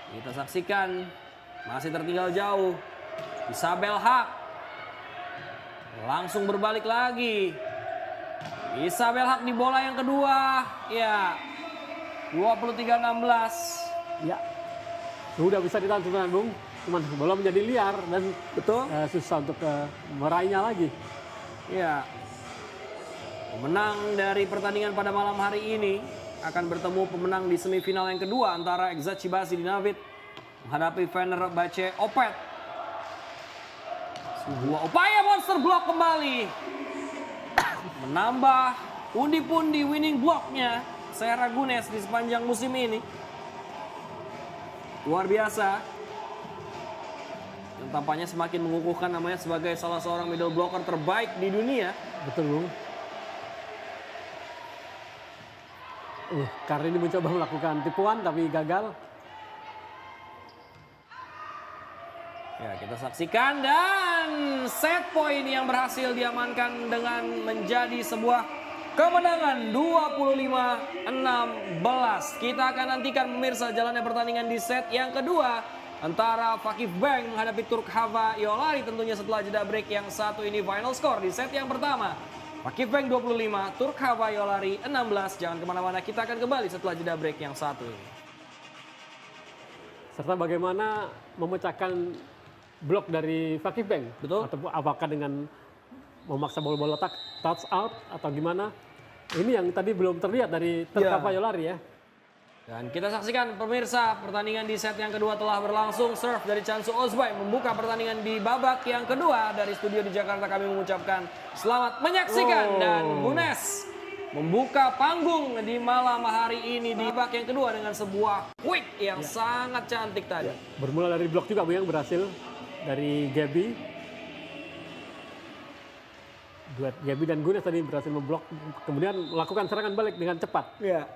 [SPEAKER 1] Kita saksikan masih tertinggal jauh. Isabel Haq langsung berbalik lagi. Isabel Haq di bola yang kedua. Ya, 23-16.
[SPEAKER 2] Ya, sudah bisa ditahan sebenarnya Bung. Cuman bola menjadi liar dan
[SPEAKER 1] Betul?
[SPEAKER 2] susah untuk meraihnya lagi.
[SPEAKER 1] Ya, pemenang dari pertandingan pada malam hari ini akan bertemu pemenang di semifinal yang kedua antara Exacibasi Dinavit menghadapi Fenerbahce Opet. Sebuah upaya monster block kembali. Menambah pundi-pundi winning blocknya Sehra Gunes di sepanjang musim ini. Luar biasa. Yang tampaknya semakin mengukuhkan namanya sebagai salah seorang middle blocker terbaik di dunia.
[SPEAKER 2] Betul Bung. Karena ini mencoba melakukan tipuan tapi gagal.
[SPEAKER 1] Ya, kita saksikan dan set point yang berhasil diamankan dengan menjadi sebuah kemenangan 25-16. Kita akan nantikan pemirsa jalannya pertandingan di set yang kedua antara Fakif Bank menghadapi Turkhava Iolari tentunya setelah jeda break yang satu ini. Final score di set yang pertama Fakif Bank 25, Turkhava Iolari 16. Jangan kemana-mana, kita akan kembali setelah jeda break yang satu ini.
[SPEAKER 2] Serta bagaimana memecahkan blok dari Fakif Bank.
[SPEAKER 1] Betul.
[SPEAKER 2] Atau apakah dengan memaksa bola-bola touch out atau gimana. Ini yang tadi belum terlihat dari Turkhava Iolari ya.
[SPEAKER 1] Dan kita saksikan pemirsa pertandingan di set yang kedua telah berlangsung. Serve dari Chansu Osbae membuka pertandingan di babak yang kedua. Dari studio di Jakarta kami mengucapkan selamat menyaksikan. Dan Gunes membuka panggung di malam hari ini di babak yang kedua dengan sebuah quick yang sangat cantik tadi.
[SPEAKER 2] Bermula dari blok juga Bu yang berhasil dari Gaby. Duet Gaby dan Gunes tadi berhasil memblok, kemudian melakukan serangan balik dengan cepat.
[SPEAKER 1] Iya.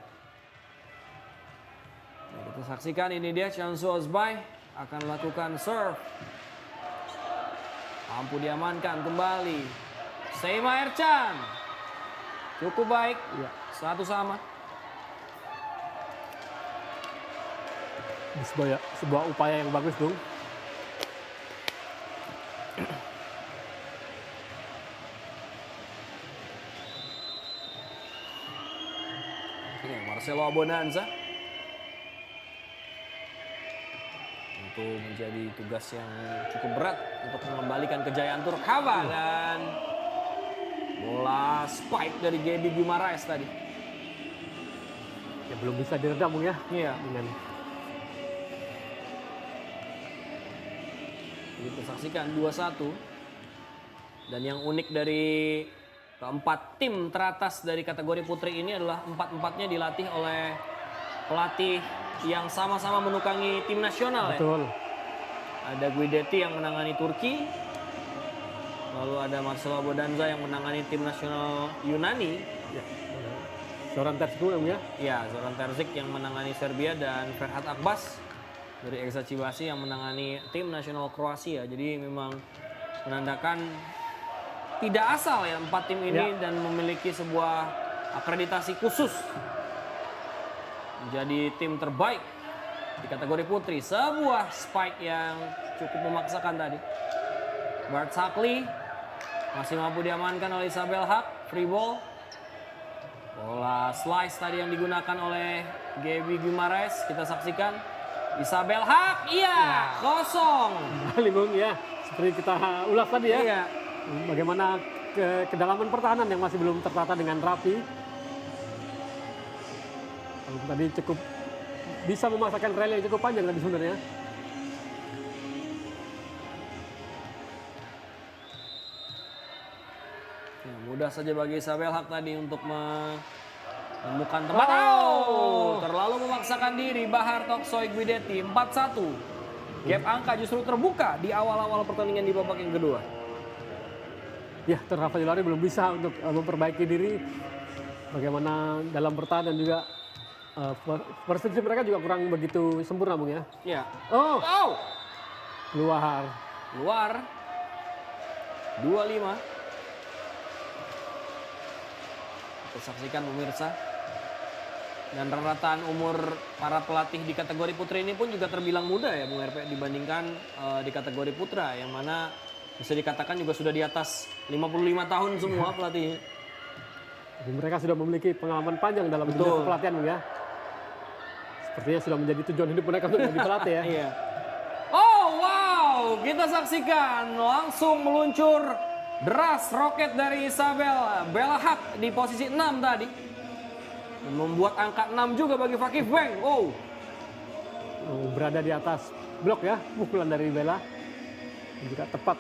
[SPEAKER 1] Nah, kita saksikan ini dia Chansu Osbai akan melakukan serve. Mampu diamankan kembali. Seima Ercan. Cukup baik.
[SPEAKER 2] Ya.
[SPEAKER 1] Satu sama.
[SPEAKER 2] Sebuah upaya yang bagus dong.
[SPEAKER 1] Marcelo Abonanza. Itu menjadi tugas yang cukup berat untuk mengembalikan kejayaan Turkava dan bola spike dari Gaby Guimaraes tadi.
[SPEAKER 2] Ya belum bisa diredam Bung ya.
[SPEAKER 1] Iya.
[SPEAKER 2] Dengan
[SPEAKER 1] kita saksikan 2-1. Dan yang unik dari keempat tim teratas dari kategori putri ini adalah empat-empatnya dilatih oleh pelatih yang sama-sama menukangi tim nasional.
[SPEAKER 2] betul.
[SPEAKER 1] Ya. Ada Guidetti yang menangani Turki, lalu ada Marcelo Abodanza yang menangani tim nasional Yunani.
[SPEAKER 2] Ya. Zoran Terzic ya.
[SPEAKER 1] Ya, Zoran Terzic yang menangani Serbia dan Ferhat Akbas dari Eksa Cibasi yang menangani tim nasional Kroasia. Jadi memang menandakan tidak asal ya empat tim ini dan memiliki sebuah akreditasi khusus menjadi tim terbaik di kategori putri. Sebuah spike yang cukup memaksakan tadi. Bart Sakli masih mampu diamankan oleh Isabel Haq. Free ball. Bola slice tadi yang digunakan oleh Gaby Guimaraes. Kita saksikan. Isabel Haq, iya, kosong.
[SPEAKER 2] Kembali Bung ya. Seperti kita ulas tadi ya.
[SPEAKER 1] Iya.
[SPEAKER 2] Bagaimana kedalaman pertahanan yang masih belum tertata dengan rapi. Tadi cukup bisa memasakkan rel yang cukup panjang tadi sebenarnya.
[SPEAKER 1] Ya, mudah saja bagi Isabel Haq tadi untuk menemukan tempat. Oh, terlalu memaksakan diri Bahar Toksoy Guidetti. 4-1. Gap angka justru terbuka di awal-awal pertandingan di babak yang kedua.
[SPEAKER 2] Ya, Rafael Lari belum bisa untuk memperbaiki diri. Bagaimana dalam bertahan dan juga persepsi mereka juga kurang begitu sempurna Bung ya.
[SPEAKER 1] Ya.
[SPEAKER 2] Oh,
[SPEAKER 1] Oh,
[SPEAKER 2] keluar.
[SPEAKER 1] luar. 25. Kita saksikan pemirsa. Dan rata-rataan umur para pelatih di kategori putri ini pun juga terbilang muda ya Bung RP dibandingkan di kategori putra yang mana bisa dikatakan juga sudah di atas 55 tahun semua pelatih.
[SPEAKER 2] Jadi mereka sudah memiliki pengalaman panjang dalam dunia kepelatihan Bung ya. Sepertinya sudah menjadi tujuan hidup mereka untuk menjadi pelatih ya.
[SPEAKER 1] Iya. Oh wow, kita saksikan langsung meluncur deras roket dari Isabel Bella Haq di posisi 6 tadi. Dan membuat angka 6 juga bagi Fakih Beng. Oh.
[SPEAKER 2] Berada di atas blok ya, pukulan dari Bella. Juga tepat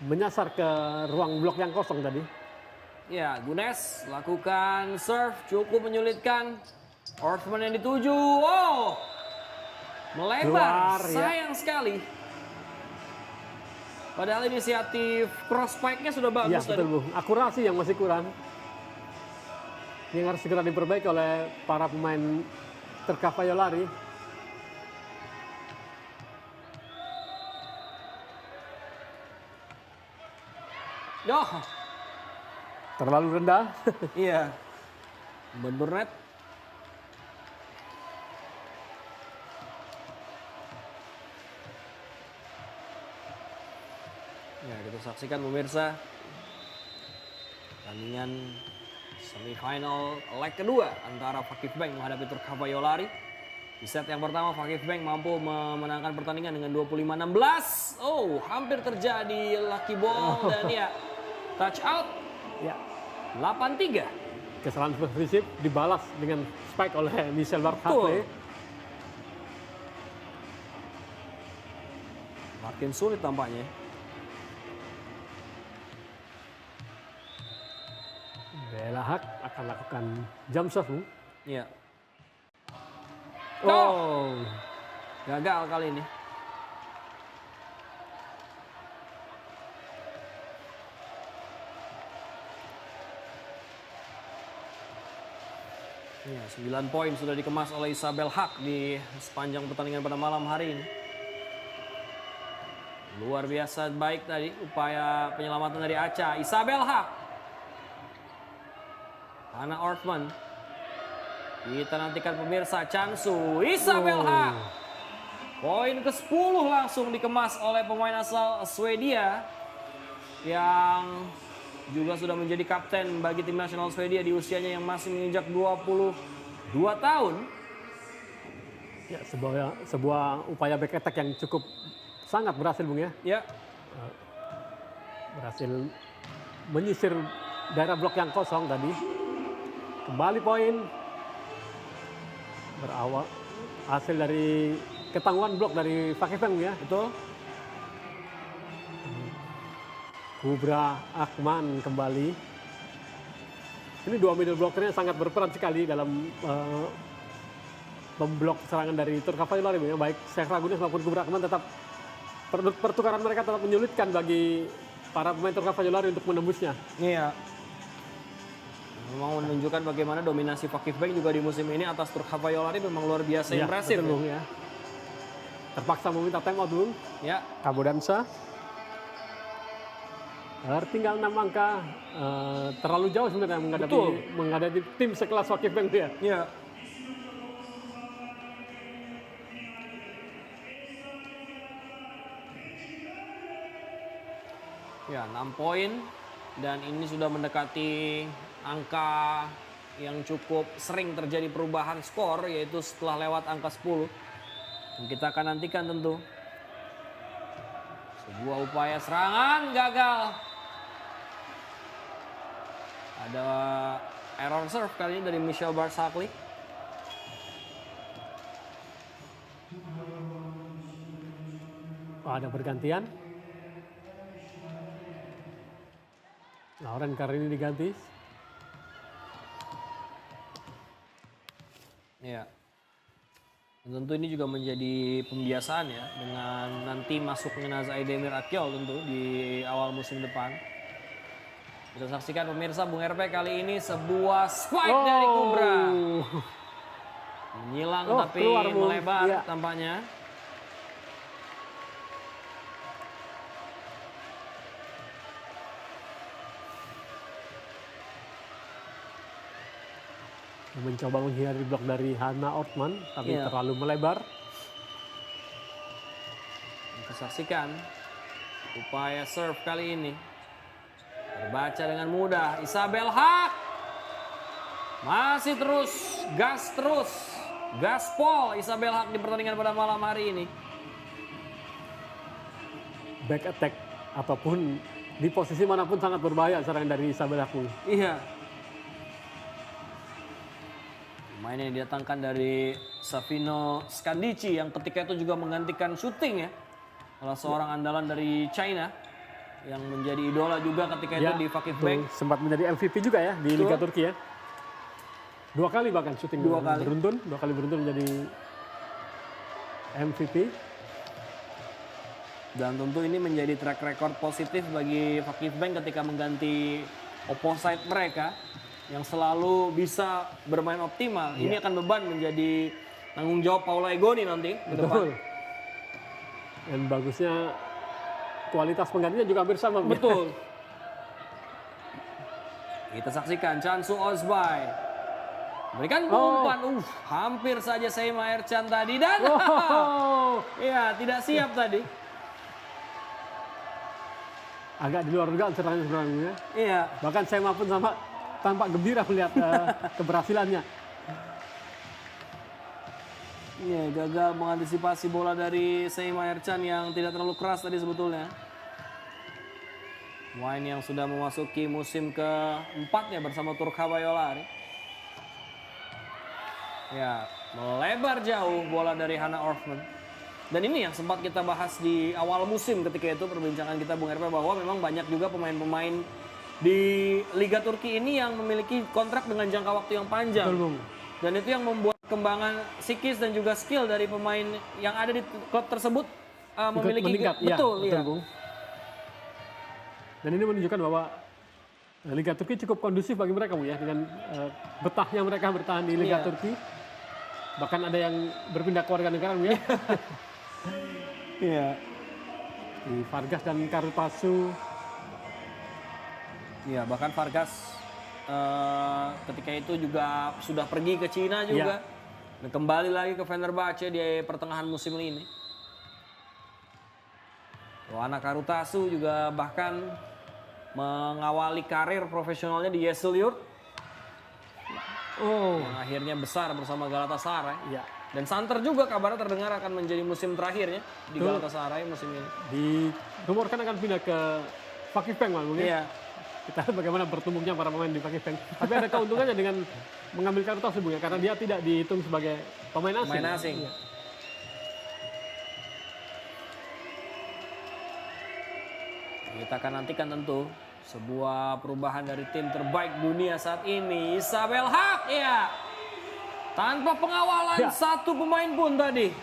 [SPEAKER 2] menyasar ke ruang blok yang kosong tadi.
[SPEAKER 1] Ya, Gunes lakukan serve cukup menyulitkan. Orthman yang dituju. Oh. Melebar.
[SPEAKER 2] Keluar,
[SPEAKER 1] sayang sekali. Padahal inisiatif cross spike-nya sudah bagus
[SPEAKER 2] Iya, betul
[SPEAKER 1] tadi.
[SPEAKER 2] Bu. Akurasi yang masih kurang. Yang harus segera diperbaiki oleh para pemain Tercavallolari.
[SPEAKER 1] Oh.
[SPEAKER 2] Terlalu rendah.
[SPEAKER 1] Iya. Bentur net. Ya, kita saksikan pemirsa. Pertandingan semifinal leg kedua antara Fakih Beng menghadapi Tercavallolari. Di set yang pertama Fakih Beng mampu memenangkan pertandingan dengan 25-16. Oh, hampir terjadi lucky ball dan ya touch out.
[SPEAKER 2] Ya,
[SPEAKER 1] 8-3.
[SPEAKER 2] kesalahan prinsip dibalas dengan spike oleh Michel Barthaple.
[SPEAKER 1] Makin sulit tampaknya.
[SPEAKER 2] Bella Haq. akan jump serve, Bung.
[SPEAKER 1] Iya.
[SPEAKER 2] Oh,
[SPEAKER 1] Gagal kali ini. Ya, 9 poin sudah dikemas oleh Isabel Haq di sepanjang pertandingan pada malam hari ini. Luar biasa baik tadi upaya penyelamatan dari Acha. Isabel Haq. Hannah Orthman. Kita nantikan pemirsa Chansu. Isabel Haq. Poin ke-10 langsung dikemas oleh pemain asal Swedia yang juga sudah menjadi kapten bagi tim nasional Swedia di usianya yang masih menginjak 22 tahun.
[SPEAKER 2] ya sebuah upaya back attack yang cukup sangat berhasil, Bung ya.
[SPEAKER 1] Ya,
[SPEAKER 2] Berhasil menyisir daerah blok yang kosong tadi. Kembali poin. Berawal hasil dari ketangguhan blok dari Fakifeng ya.
[SPEAKER 1] betul.
[SPEAKER 2] Kubra Akman kembali. Ini dua middle blockernya sangat berperan sekali dalam memblok serangan dari Turkava Yolari, ya. Baik Sheikh Ragunis maupun Kubra Akman tetap pertukaran mereka tetap menyulitkan bagi para pemain Turkava Yolari untuk menembusnya.
[SPEAKER 1] Iya. Memang menunjukkan bagaimana dominasi Fakifeng juga di musim ini atas Turkava Yolari memang luar biasa
[SPEAKER 2] Iya,
[SPEAKER 1] impresif.
[SPEAKER 2] betul, Bung, ya. Terpaksa meminta time out, Bung.
[SPEAKER 1] Ya,
[SPEAKER 2] Kabodansa. Tertinggal 6 angka, terlalu jauh sebenarnya
[SPEAKER 1] Betul.
[SPEAKER 2] menghadapi tim sekelas Fakifeng dia.
[SPEAKER 1] ya. Ya, 6 poin dan ini sudah mendekati angka yang cukup sering terjadi perubahan skor yaitu setelah lewat angka 10. Dan kita akan nantikan tentu. Sebuah upaya serangan gagal. Ada error serve kali ini dari Michelle Barsakli.
[SPEAKER 2] Ada pergantian. Lauren kali ini diganti.
[SPEAKER 1] Ya. Dan tentu ini juga menjadi pembiasaan ya dengan nanti masuknya Naza Aidemir Akyol tentu di awal musim depan. Kita saksikan pemirsa Bung RP kali ini sebuah spike dari Kubra. Menyilang tapi
[SPEAKER 2] keluar, Bung.
[SPEAKER 1] melebar
[SPEAKER 2] Iya.
[SPEAKER 1] tampaknya.
[SPEAKER 2] Mencoba menghindari blok dari Hannah Orthman, tapi
[SPEAKER 1] Iya.
[SPEAKER 2] terlalu melebar.
[SPEAKER 1] Kita saksikan upaya serve kali ini. Terbaca dengan mudah. Isabel Haq. Masih terus. Gaspol Isabel Haq di pertandingan pada malam hari ini.
[SPEAKER 2] Back attack ataupun di posisi manapun sangat berbahaya serangan dari Isabel Haq.
[SPEAKER 1] Iya. Pemain yang didatangkan dari Savino Scandici yang ketika itu juga menggantikan syuting ya. Salah seorang andalan dari China yang menjadi idola juga ketika itu di Fakifeng.
[SPEAKER 2] Sempat menjadi MVP juga ya di Liga Turki ya. Dua kali bahkan syuting
[SPEAKER 1] Dua kali
[SPEAKER 2] beruntun menjadi MVP.
[SPEAKER 1] Dan tentu ini menjadi track record positif bagi Fakifeng ketika mengganti opposite mereka yang selalu bisa bermain optimal. Ini akan beban menjadi tanggung jawab Paula Egoni nanti ke depan.
[SPEAKER 2] Betul. Dan bagusnya kualitas penggantinya juga hampir sama.
[SPEAKER 1] Betul. Kita saksikan Chansu Ozbai berikan umpan, hampir saja Seima Ercan tadi dan ya tidak siap tadi.
[SPEAKER 2] Agak di luar dugaan serangan sebenarnya.
[SPEAKER 1] Iya.
[SPEAKER 2] Bahkan Sema pun tampak gembira melihat keberhasilannya.
[SPEAKER 1] Iya, gagal mengantisipasi bola dari Seima Ercan yang tidak terlalu keras tadi sebetulnya. Wine yang sudah memasuki musim keempatnya bersama Turkava Yolari. Ya, melebar jauh bola dari Hannah Orthman. Dan ini yang sempat kita bahas di awal musim ketika itu perbincangan kita Bung RP bahwa memang banyak juga pemain-pemain di Liga Turki ini yang memiliki kontrak dengan jangka waktu yang panjang.
[SPEAKER 2] Betul, Bung.
[SPEAKER 1] Dan itu yang membuat kembangan psikis dan juga skill dari pemain yang ada di klub tersebut memiliki
[SPEAKER 2] meningkat.
[SPEAKER 1] betul,
[SPEAKER 2] Betul,
[SPEAKER 1] iya.
[SPEAKER 2] Bung. Dan ini menunjukkan bahwa Liga Turki cukup kondusif bagi mereka, Bu, ya, dengan betahnya mereka bertahan di Liga
[SPEAKER 1] Iya.
[SPEAKER 2] Turki. Bahkan ada yang berpindah ke warga negara, Bu, ya.
[SPEAKER 1] Iya.
[SPEAKER 2] Di Vargas dan Karutasu.
[SPEAKER 1] Iya, bahkan Vargas ketika itu juga sudah pergi ke Cina juga. Dan kembali lagi ke Fenerbahce di pertengahan musim ini. Anak Karutasu juga bahkan mengawali karir profesionalnya di Yeşilyurt. Yang akhirnya besar bersama Galatasaray.
[SPEAKER 2] Iya.
[SPEAKER 1] Dan Santer juga kabarnya terdengar akan menjadi musim terakhirnya di Galatasaray musim ini.
[SPEAKER 2] Dirumorkan akan pindah ke Vakifbank, Bang, mungkin.
[SPEAKER 1] Iya.
[SPEAKER 2] Kita lihat bagaimana bertumbuhnya para pemain di Vakifbank. Tapi ada keuntungannya dengan mengambil Karutasu, Bu, ya, karena dia tidak dihitung sebagai pemain asing.
[SPEAKER 1] Pemain asing.
[SPEAKER 2] Iya.
[SPEAKER 1] Kita akan nantikan tentu sebuah perubahan dari tim terbaik dunia saat ini. Isabel Haq, ya. Tanpa pengawalan satu pemain pun tadi.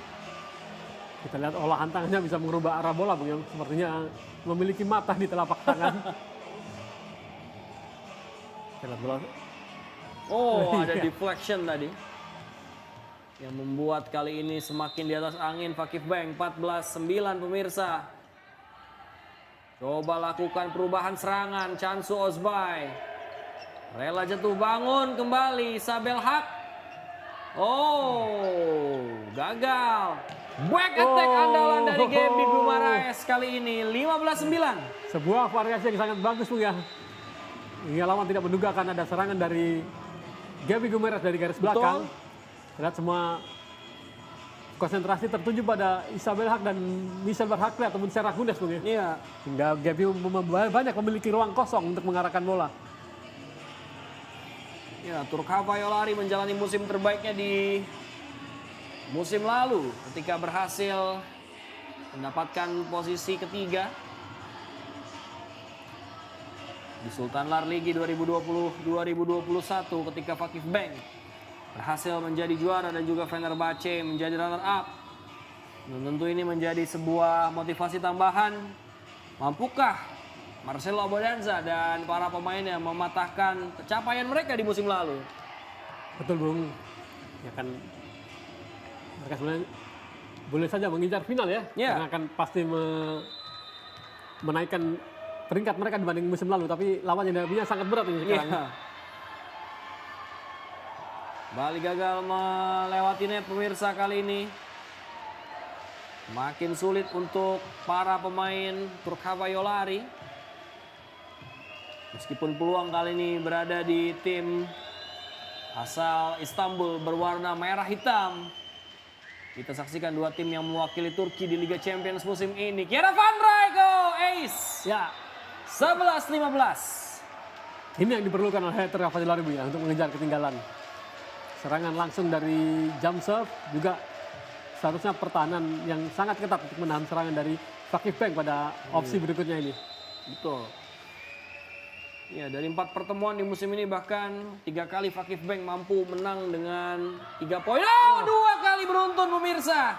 [SPEAKER 2] Kita lihat olahan tangannya bisa merubah arah bola, Bung, yang sepertinya memiliki mata di telapak tangan. Kita lihat bola.
[SPEAKER 1] Oh, ada deflection tadi. Yang membuat kali ini semakin di atas angin Vakifbank 14-9 pemirsa. Coba lakukan perubahan serangan Cansu Ozbay. Rela jatuh bangun kembali Isabel Haq. Oh, gagal. Back attack andalan dari Gaby Guimaraes kali ini 15-9.
[SPEAKER 2] Sebuah variasi yang sangat bagus, Bu, ya. Hingga lawan tidak menduga akan ada serangan dari Gaby Guimaraes dari garis belakang. Lihat semua konsentrasi tertuju pada Isabel Haq dan Michel Berhakle ataupun Serra Gunes, Bu, ya.
[SPEAKER 1] Iya.
[SPEAKER 2] Hingga Gaby banyak memiliki ruang kosong untuk mengarahkan bola.
[SPEAKER 1] Ya, Turkava Yolari menjalani musim terbaiknya di musim lalu ketika berhasil mendapatkan posisi ketiga di Sultanlar Ligi 2020-2021 ketika Vakifbank berhasil menjadi juara dan juga Fenerbahce menjadi runner up. Dan tentu ini menjadi sebuah motivasi tambahan. Mampukah Marcelo Abodanza dan para pemainnya mematahkan pencapaian mereka di musim lalu?
[SPEAKER 2] Betul, Bung. Ya kan, mereka sebenarnya boleh saja mengincar final, ya.
[SPEAKER 1] Ya.
[SPEAKER 2] Karena akan pasti menaikkan peringkat mereka dibanding musim lalu. Tapi lawan yang dihadapinya sangat berat ini sekarang.
[SPEAKER 1] Iya. Bali gagal melewati net pemirsa kali ini. Makin sulit untuk para pemain Turkava Yolari. Meskipun peluang kali ini berada di tim asal Istanbul berwarna merah hitam. Kita saksikan dua tim yang mewakili Turki di Liga Champions musim ini. Kiara Van Rijko, ace.
[SPEAKER 2] Ya,
[SPEAKER 1] 11-15.
[SPEAKER 2] ini yang diperlukan oleh Turkava Yolari, Bu, ya, untuk mengejar ketinggalan. Serangan langsung dari jump serve, juga seharusnya pertahanan yang sangat ketat untuk menahan serangan dari Vakifbank pada opsi berikutnya ini.
[SPEAKER 1] Betul. Ya, dari 4 pertemuan di musim ini bahkan 3 kali Vakifbank mampu menang dengan 3 poin. Oh, 2 kali beruntun pemirsa.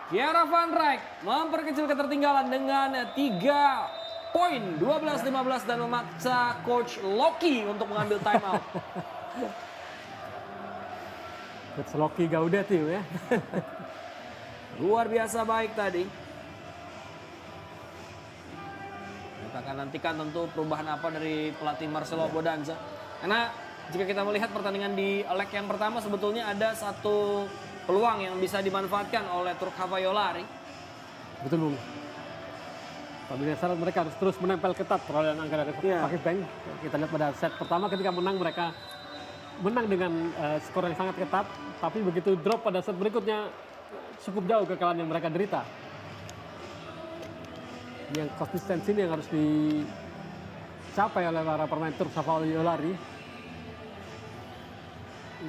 [SPEAKER 1] Kiara Van Rijk memperkecil ketertinggalan dengan 3 poin. 12-15 dan memaksa coach Loki untuk mengambil timeout.
[SPEAKER 2] Coach Loki Gaudetti, ya.
[SPEAKER 1] Luar biasa baik tadi. Kita akan nantikan tentu perubahan apa dari pelatih Marcelo Abodanza. Karena jika kita melihat pertandingan di leg yang pertama sebetulnya ada satu peluang yang bisa dimanfaatkan oleh Turkava Yolari.
[SPEAKER 2] Betul, Bung. Pada syarat mereka harus terus menempel ketat perolehan angka dari Vakifbank. Kita lihat pada set pertama ketika menang mereka menang dengan skor yang sangat ketat. Tapi begitu drop pada set berikutnya cukup jauh kekalahan yang mereka derita. Yang konsistensi ini yang harus dicapai oleh para pemain Turkava Yolari.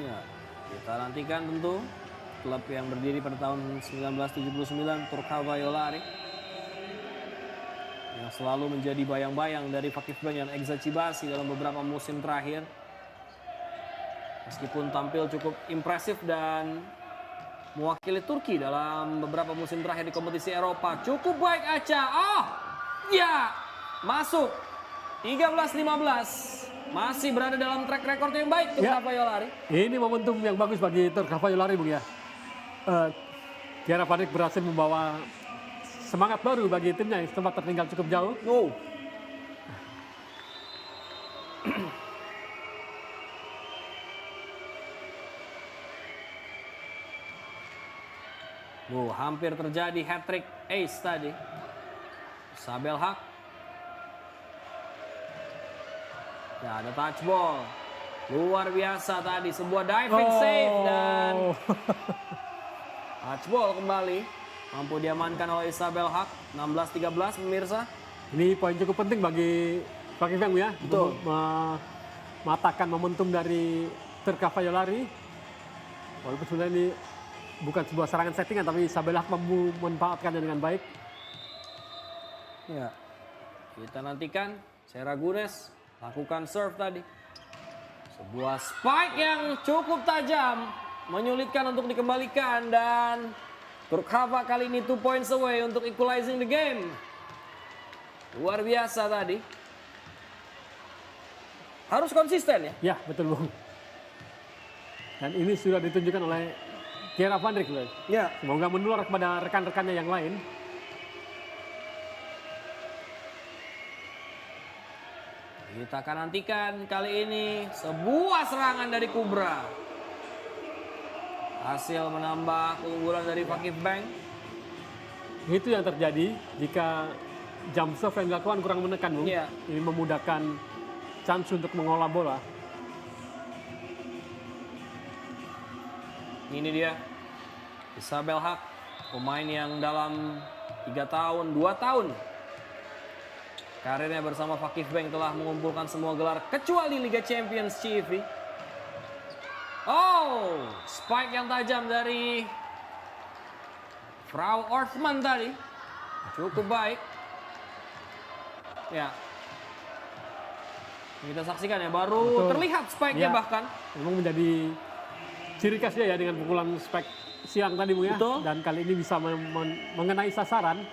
[SPEAKER 1] Ya, kita nantikan tentu klub yang berdiri pada tahun 1979 Turkava Yolari. yang selalu menjadi bayang-bayang dari Fakih Bank dan Egza Cibasi dalam beberapa musim terakhir. Meskipun tampil cukup impresif dan mewakili Turki dalam beberapa musim terakhir di kompetisi Eropa. Cukup baik Aca. Oh, ya, masuk. 13-15. Masih berada dalam track record yang baik Tur Cavallari.
[SPEAKER 2] Ini momentum yang bagus bagi Tur Cavallari, Bung ya. Kiara Panik berhasil membawa semangat baru bagi timnya yang sempat tertinggal cukup jauh.
[SPEAKER 1] Hampir terjadi hat-trick ace tadi. Isabel Haq. Ya, ada touch ball. Luar biasa tadi, sebuah diving save dan touch ball kembali. Mampu diamankan oleh Isabel Haq. 16-13 pemirsa.
[SPEAKER 2] Ini poin cukup penting bagi Fakih Bank ya.
[SPEAKER 1] Betul.
[SPEAKER 2] Mematahkan momentum dari Tur Cavallari. Walaupun sebenarnya ini bukan sebuah serangan settingan, tapi Isabel Haq memanfaatkannya dengan baik.
[SPEAKER 1] Ya, kita nantikan Sera Gunes lakukan serve tadi. Sebuah spike yang cukup tajam, menyulitkan untuk dikembalikan dan Turkava kali ini 2 points away untuk equalizing the game. Luar biasa tadi. Harus konsisten ya?
[SPEAKER 2] Ya, betul Bung. Dan ini sudah ditunjukkan oleh Kiara Van Dijk.
[SPEAKER 1] Ya.
[SPEAKER 2] Semoga menular kepada rekan-rekannya yang lain.
[SPEAKER 1] Kita akan nantikan kali ini sebuah serangan dari Kubra. Hasil menambah keunggulan dari Fakih Bank.
[SPEAKER 2] Itu yang terjadi jika jump serve yang dilakukan kurang menekan, Bung.
[SPEAKER 1] Iya.
[SPEAKER 2] Ini memudahkan chance untuk mengolah bola.
[SPEAKER 1] Ini dia Isabel Haq, pemain yang dalam 3 tahun, 2 tahun karirnya bersama Fakih Bank telah mengumpulkan semua gelar kecuali Liga Champions CEV. Oh, spike yang tajam dari Frau Orthman tadi. Cukup baik. Ya. Kita saksikan ya, baru
[SPEAKER 2] Betul.
[SPEAKER 1] terlihat spike-nya
[SPEAKER 2] Ya.
[SPEAKER 1] bahkan.
[SPEAKER 2] Memang menjadi ciri khasnya ya dengan pukulan spike siang tadi, Bung ya.
[SPEAKER 1] Betul.
[SPEAKER 2] Dan kali ini bisa mengenai sasaran.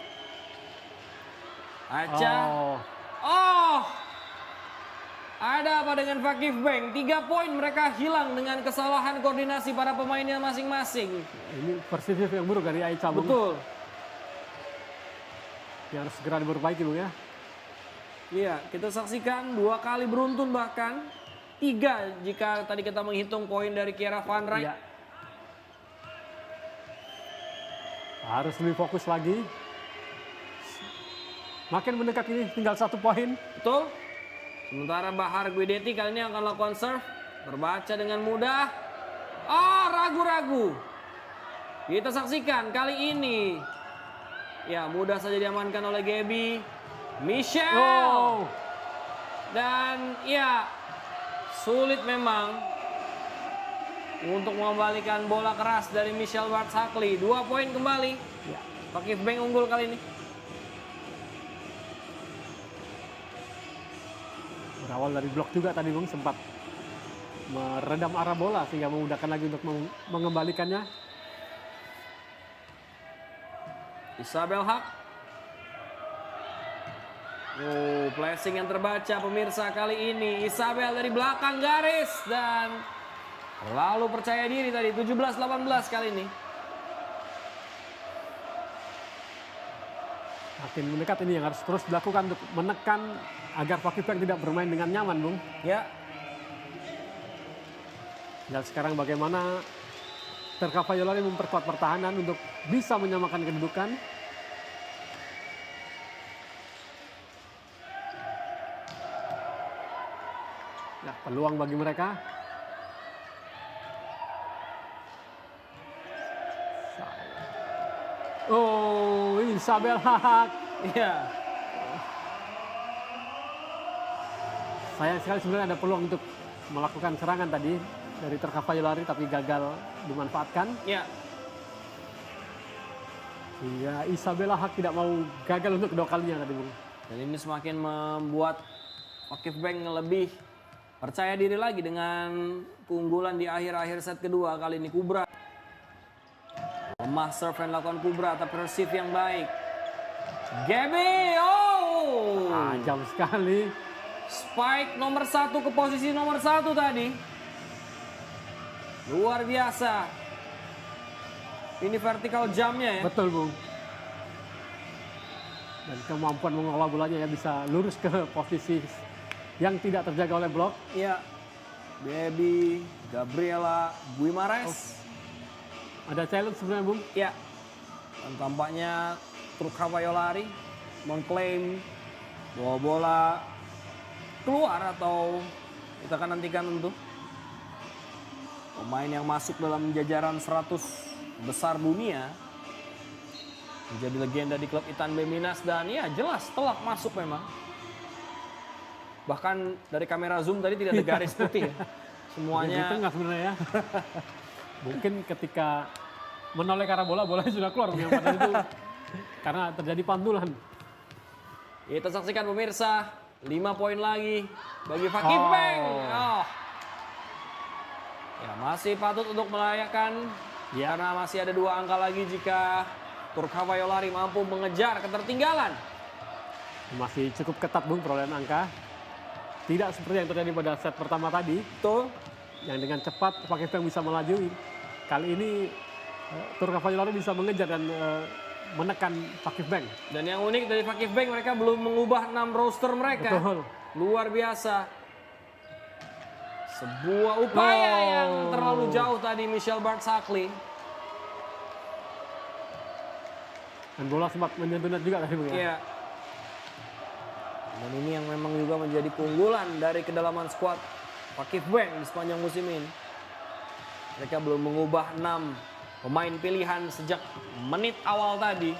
[SPEAKER 1] Aca. Oh. Ada apa dengan Fakih Bank? 3 poin mereka hilang dengan kesalahan koordinasi para pemainnya masing-masing.
[SPEAKER 2] Ini persisif yang buruk dari Aicha, Bung.
[SPEAKER 1] Betul.
[SPEAKER 2] Yang harus segera diperbaiki, Bung ya.
[SPEAKER 1] Iya, kita saksikan 2 kali beruntun bahkan 3 jika tadi kita menghitung poin dari Kiara Van Rijk.
[SPEAKER 2] Iya. Harus lebih fokus lagi. Makin mendekat ini tinggal 1 poin.
[SPEAKER 1] Betul. Sementara Bahar Guidetti kali ini akan lakukan serve. Berbaca dengan mudah. Oh, ragu-ragu. Kita saksikan kali ini. Ya, mudah saja diamankan oleh Gaby. Michelle.
[SPEAKER 2] Oh.
[SPEAKER 1] Dan ya, sulit memang untuk mengembalikan bola keras dari Michelle Warts-Hakli. 2 poin kembali.
[SPEAKER 2] Ya.
[SPEAKER 1] Fakih Bank unggul kali ini.
[SPEAKER 2] Berawal dari blok juga tadi, Bung, sempat meredam arah bola sehingga memudahkan lagi untuk mengembalikannya.
[SPEAKER 1] Isabel Haq. Oh, placing yang terbaca pemirsa kali ini. Isabel dari belakang garis dan lalu percaya diri tadi 17-18 kali ini.
[SPEAKER 2] Makin mendekat ini yang harus terus dilakukan untuk menekan agar Fakih Bank tidak bermain dengan nyaman, Bung.
[SPEAKER 1] Ya,
[SPEAKER 2] Dan sekarang bagaimana Tur Cavallari memperkuat pertahanan untuk bisa menyamakan kedudukan. Ya, peluang bagi mereka. Oh, Isabel Haq.
[SPEAKER 1] iya.
[SPEAKER 2] Sayang sekali sebenarnya ada peluang untuk melakukan serangan tadi dari Tur Cavallari tapi gagal dimanfaatkan.
[SPEAKER 1] Ya,
[SPEAKER 2] Hingga Isabella Haq tidak mau gagal untuk kedua kalinya tadi, Bung.
[SPEAKER 1] Dan ini semakin membuat Fakif Bank lebih percaya diri lagi dengan keunggulan di akhir-akhir set kedua. Kali ini Kubra. Lemah serve yang dilakukan Kubra, tapi receive yang baik. Gaby, oh!
[SPEAKER 2] Tajam sekali.
[SPEAKER 1] Spike nomor 1 ke posisi nomor 1 tadi. Luar biasa. Ini vertical jump-nya ya.
[SPEAKER 2] Betul, Bung. Dan kemampuan mengolah bolanya ya bisa lurus ke posisi yang tidak terjaga oleh blok.
[SPEAKER 1] Iya. Gaby, Gabriela, Guimares.
[SPEAKER 2] Ada challenge sebenarnya, Bung.
[SPEAKER 1] Iya. Dan tampaknya Trukava Yolari mengklaim bahwa bola keluar atau kita akan nantikan tentu. Pemain yang masuk dalam jajaran 100 besar dunia. Menjadi legenda di klub Itan Beminas dan ya jelas telak masuk memang. Bahkan dari kamera zoom tadi tidak ada garis putih ya.
[SPEAKER 2] Di
[SPEAKER 1] Semuanya
[SPEAKER 2] tengah sebenarnya ya. Mungkin ketika menoleh ke arah bola, bolanya sudah keluar. Yang padahal itu karena terjadi pantulan.
[SPEAKER 1] kita saksikan pemirsa. 5 poin lagi bagi Fakif Bank. Oh. Ya masih patut untuk merayakan.
[SPEAKER 2] Ya.
[SPEAKER 1] Karena masih ada 2 angka lagi jika Trukava Yolari mampu mengejar ketertinggalan.
[SPEAKER 2] Masih cukup ketat, Bung, perolehan angka. Tidak seperti yang terjadi pada set pertama tadi.
[SPEAKER 1] Tuh.
[SPEAKER 2] Yang dengan cepat Fakif Bank bisa melaju. Kali ini Trukava Yolari bisa mengejar dan menekan Fakif Bank.
[SPEAKER 1] Dan yang unik dari Fakif Bank mereka belum mengubah 6 roster mereka.
[SPEAKER 2] Betul.
[SPEAKER 1] Luar biasa. Sebuah upaya yang terlalu jauh tadi Michelle Bartzakli.
[SPEAKER 2] Dan bola sempat menyentuh net juga tadi, Bung, ya.
[SPEAKER 1] Iya. Dan ini yang memang juga menjadi keunggulan dari kedalaman skuad Fakif Bank di sepanjang musim ini. Mereka belum mengubah 6 pemain pilihan sejak menit awal tadi.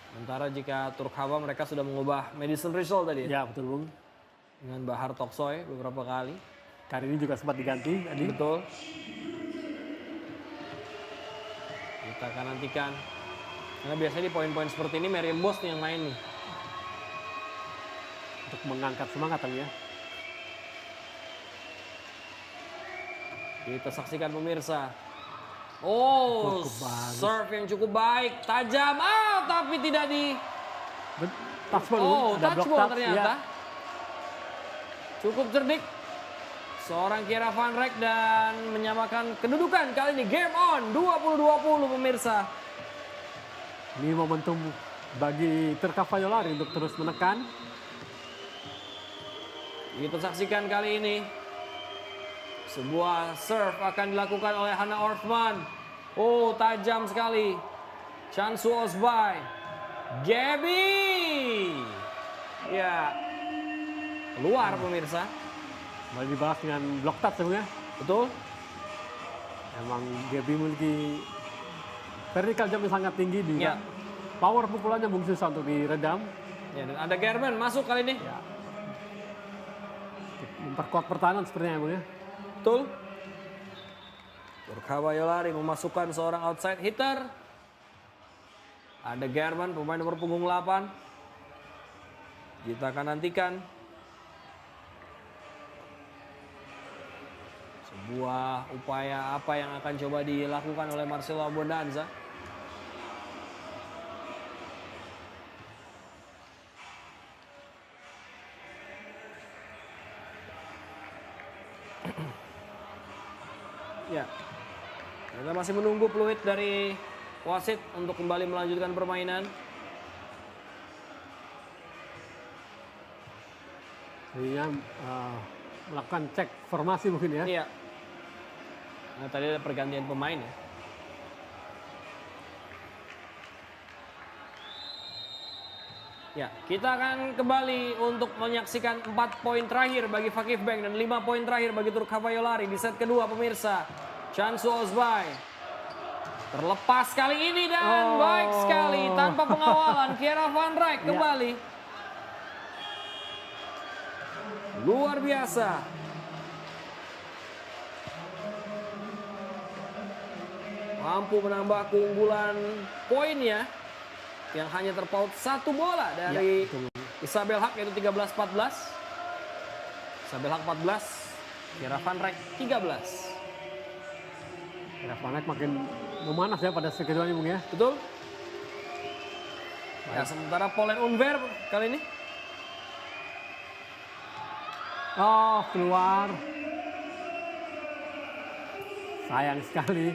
[SPEAKER 1] Sementara jika Trukava mereka sudah mengubah Madison Rizal tadi ya.
[SPEAKER 2] Ya, betul, Bung.
[SPEAKER 1] Dengan Bahar Toksoy beberapa kali.
[SPEAKER 2] Kali ini juga sempat diganti tadi.
[SPEAKER 1] Betul. Kita akan nantikan. Karena biasanya di poin-poin seperti ini Mariam Bos nih yang main nih.
[SPEAKER 2] Untuk mengangkat semangat ya.
[SPEAKER 1] Kita saksikan pemirsa. Oh, serve yang cukup baik, tajam, tapi tidak di.
[SPEAKER 2] Touchball,
[SPEAKER 1] Oh,
[SPEAKER 2] ada block
[SPEAKER 1] touchball
[SPEAKER 2] touch,
[SPEAKER 1] ternyata.
[SPEAKER 2] ya.
[SPEAKER 1] Cukup cerdik. Seorang Kiera Van Rijk dan menyamakan kedudukan kali ini. Game on, 20-20 pemirsa.
[SPEAKER 2] Ini momentum bagi Trukava Yolari untuk terus menekan.
[SPEAKER 1] Kita saksikan kali ini. Sebuah serve akan dilakukan oleh Hannah Orthman. Oh, tajam sekali. Chansu Osbai. Gaby. Ya. Keluar pemirsa.
[SPEAKER 2] Kembali dibalas dengan block touch sebenarnya.
[SPEAKER 1] Betul.
[SPEAKER 2] Emang Gaby memiliki vertical jump yang sangat tinggi juga.
[SPEAKER 1] Ya.
[SPEAKER 2] Power pukulannya Bung susah untuk diredam.
[SPEAKER 1] Ya, dan ada Gerben masuk kali ini.
[SPEAKER 2] Ya. Memperkuat pertahanan sepertinya ya, Bung, ya.
[SPEAKER 1] Betul. Trukava Yolari memasukkan seorang outside hitter. Ada Gerben, pemain nomor punggung 8. Kita akan nantikan. Sebuah upaya apa yang akan coba dilakukan oleh Marcelo Abondanza. Ya, kita masih menunggu peluit dari wasit untuk kembali melanjutkan permainan.
[SPEAKER 2] Jadinya melakukan cek formasi mungkin ya.
[SPEAKER 1] Iya. Nah, tadi ada pergantian pemain ya. Ya, kita akan kembali untuk menyaksikan 4 poin terakhir bagi Fakif Bank dan 5 poin terakhir bagi Trukava Yolari di set kedua pemirsa. Chansu Osbai terlepas kali ini dan baik sekali tanpa pengawalan Kiera Van Rijk kembali. Luar biasa. mampu menambah keunggulan poinnya yang hanya terpaut 1 bola dari Isabel Haq, yaitu 13-14. Isabel Haq 14, Kira Van Rijk 13.
[SPEAKER 2] Kira Van Rijk makin memanas ya pada set kedua ini Bung ya.
[SPEAKER 1] Betul. Ya, sementara Polen Unver kali ini.
[SPEAKER 2] Oh, keluar. Sayang sekali.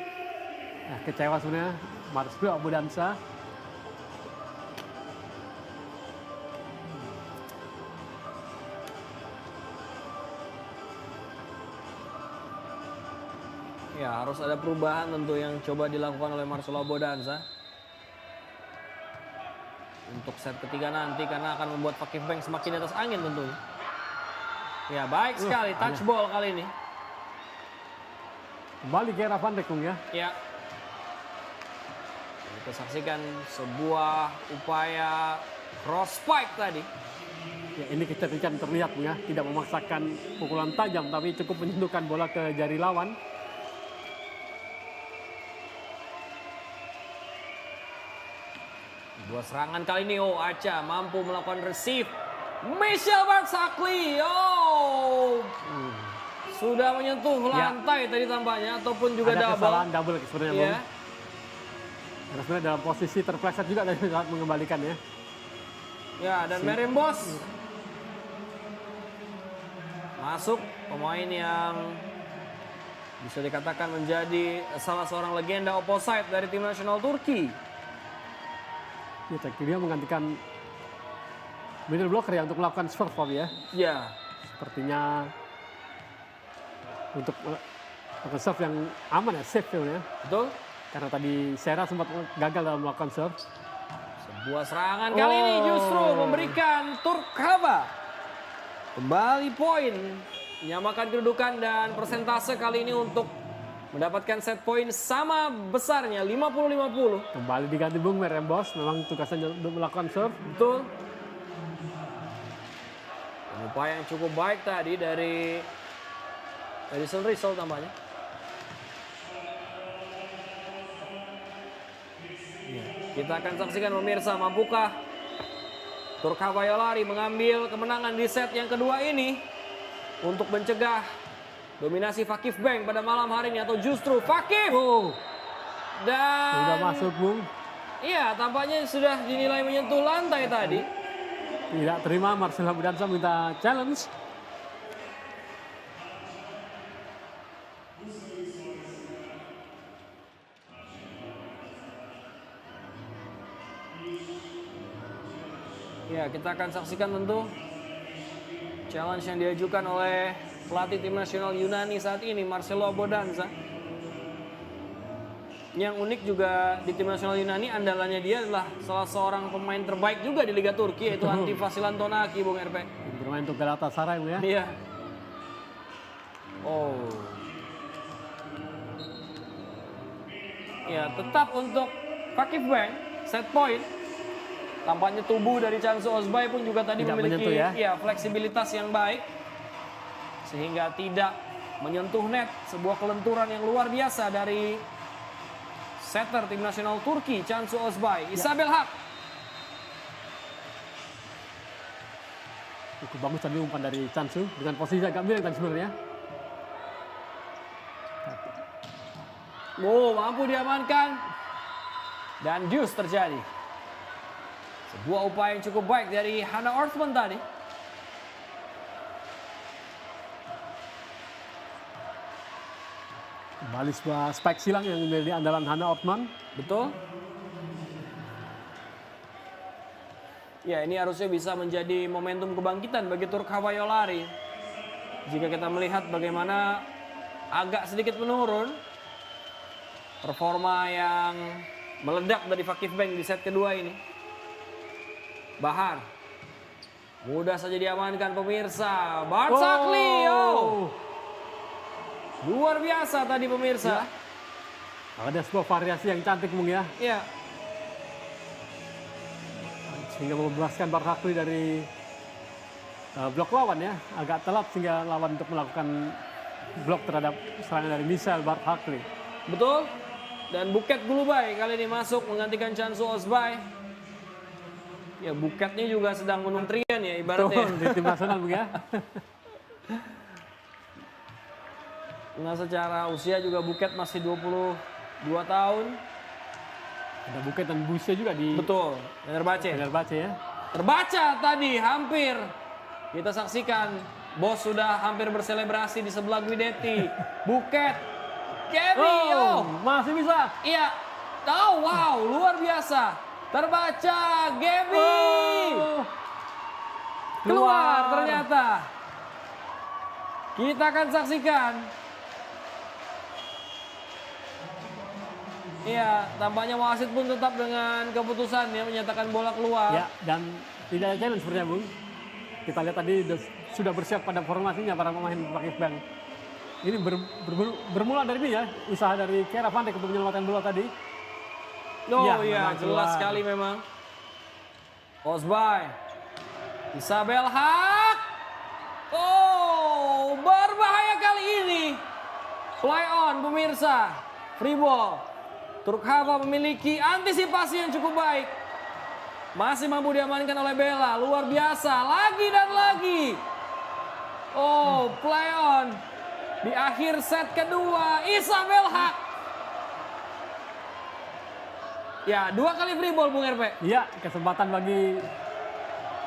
[SPEAKER 2] Nah, kecewa sebenarnya Marcelo Abudanza.
[SPEAKER 1] Ya, harus ada perubahan tentu yang coba dilakukan oleh Marcelo Abudanza untuk set ketiga nanti, karena akan membuat Fakih Beng semakin di atas angin tentunya. Ya, baik sekali touch ball kali ini.
[SPEAKER 2] Kembali Kira Van Rijk Bung ya.
[SPEAKER 1] Ya. Kita saksikan sebuah upaya cross pipe tadi.
[SPEAKER 2] Ya, ini kecerdikan terlihat Bung ya, tidak memaksakan pukulan tajam tapi cukup menyentuhkan bola ke jari lawan.
[SPEAKER 1] Dua serangan kali ini, Acha mampu melakukan receive. Michel Barzagli, sudah menyentuh lantai tadi tampaknya, ataupun juga
[SPEAKER 2] ada
[SPEAKER 1] double.
[SPEAKER 2] Kesalahan double sebenarnya Bung.
[SPEAKER 1] Ya.
[SPEAKER 2] Karena sebenarnya dalam posisi terpleset juga dari saat mengembalikan ya.
[SPEAKER 1] Ya, dan Merembos masuk, pemain yang bisa dikatakan menjadi salah seorang legenda opposite dari tim nasional Turki.
[SPEAKER 2] Ya, dia menggantikan middle blocker ya untuk melakukan serve ya.
[SPEAKER 1] Ya.
[SPEAKER 2] Sepertinya untuk melakukan serve yang aman ya, safe ya.
[SPEAKER 1] Betul.
[SPEAKER 2] Karena tadi Serra sempat gagal dalam melakukan serve.
[SPEAKER 1] Sebuah serangan kali ini justru memberikan Turkhava kembali poin, menyamakan kedudukan dan persentase kali ini untuk mendapatkan set point sama besarnya 50-50.
[SPEAKER 2] Kembali diganti Bung Merembos, memang tugasnya untuk melakukan serve.
[SPEAKER 1] Betul. Upaya yang cukup baik tadi dari Edison Rizal tampaknya. Kita akan saksikan pemirsa, mampukah Turkhava Yolari mengambil kemenangan di set yang kedua ini untuk mencegah dominasi Fakih Beng pada malam hari ini, atau justru Fakih dan
[SPEAKER 2] sudah masuk Bung.
[SPEAKER 1] Iya, tampaknya sudah dinilai menyentuh lantai tadi.
[SPEAKER 2] Tidak terima, Marcelo Abudanza minta challenge.
[SPEAKER 1] Ya, kita akan saksikan tentu challenge yang diajukan oleh pelatih tim nasional Yunani saat ini, Marcelo Abudanza. Yang unik juga di tim nasional Yunani, andalannya dia adalah salah seorang pemain terbaik juga di Liga Turki, yaitu Antti Vasilantonaki, Bung RP.
[SPEAKER 2] Bermain untuk Galatasaray ya.
[SPEAKER 1] Iya. Ya, tetap untuk Fakih Beng set point. Tampaknya tubuh dari Cansu Ozbay pun juga tadi
[SPEAKER 2] tidak
[SPEAKER 1] memiliki
[SPEAKER 2] menyentuh, ya,
[SPEAKER 1] fleksibilitas yang baik, sehingga tidak menyentuh net. Sebuah kelenturan yang luar biasa dari setter tim nasional Turki, Cansu Ozbay. Isabel Haq.
[SPEAKER 2] Cukup bagus tadi umpan dari Cansu dengan posisi agak miring tadi sebenarnya.
[SPEAKER 1] Mampu diamankan dan deuce terjadi. Sebuah upaya yang cukup baik dari Hannah Orthman tadi.
[SPEAKER 2] Kembali sebuah spike silang yang menjadi andalan Hannah Orthman.
[SPEAKER 1] Betul. Ya, ini harusnya bisa menjadi momentum kebangkitan bagi Turkhava Yolari. Jika kita melihat bagaimana agak sedikit menurun performa yang meledak dari Fakih Beng di set kedua ini. Bahar mudah saja diamankan pemirsa. Barzagli, luar biasa tadi pemirsa.
[SPEAKER 2] Ya. Ada sebuah variasi yang cantik Bung ya.
[SPEAKER 1] Iya.
[SPEAKER 2] Sehingga membebaskan Barzagli dari blok lawan ya. Agak telat sehingga lawan untuk melakukan blok terhadap serangan dari Michel Barzagli.
[SPEAKER 1] Betul. Dan Buket Gulubai kali ini masuk menggantikan Chansu Osbai. Ya Buketnya juga sedang gunung trian ya ibaratnya.
[SPEAKER 2] Betul, di tim nasional Bung ya.
[SPEAKER 1] Nah secara usia juga Buket masih 22 tahun.
[SPEAKER 2] Ada Buket dan Busia juga di
[SPEAKER 1] Betul, Fenerbahce.
[SPEAKER 2] Fenerbahce ya.
[SPEAKER 1] Terbaca tadi hampir. Kita saksikan Bos sudah hampir berselebrasi di sebelah Guidetti. Buket. Gaby,
[SPEAKER 2] masih bisa.
[SPEAKER 1] Iya. Oh wow, luar biasa. Terbaca Gaby. Keluar ternyata. Kita akan saksikan. Iya, tampaknya wasit pun tetap dengan keputusan ya menyatakan bola keluar.
[SPEAKER 2] Ya, dan tidak ada challenge sepertinya Bung. Kita lihat tadi sudah bersiap pada formasinya para pemain Pakis Bank. Ini bermula dari ini ya, usaha dari Kera Van Dijk untuk menyelamatkan bola tadi.
[SPEAKER 1] Oh
[SPEAKER 2] ya,
[SPEAKER 1] iya, jelas sekali memang. Osbai. Isabel Haq. Oh, berbahaya kali ini. Play on pemirsa. Free ball. Turkhava memiliki antisipasi yang cukup baik. Masih mampu diamankan oleh Bella. Luar biasa. Lagi dan lagi. Oh, play on. Di akhir set kedua. Isabel Haq. Ya, 2 kali free ball Bung RP.
[SPEAKER 2] Iya, kesempatan bagi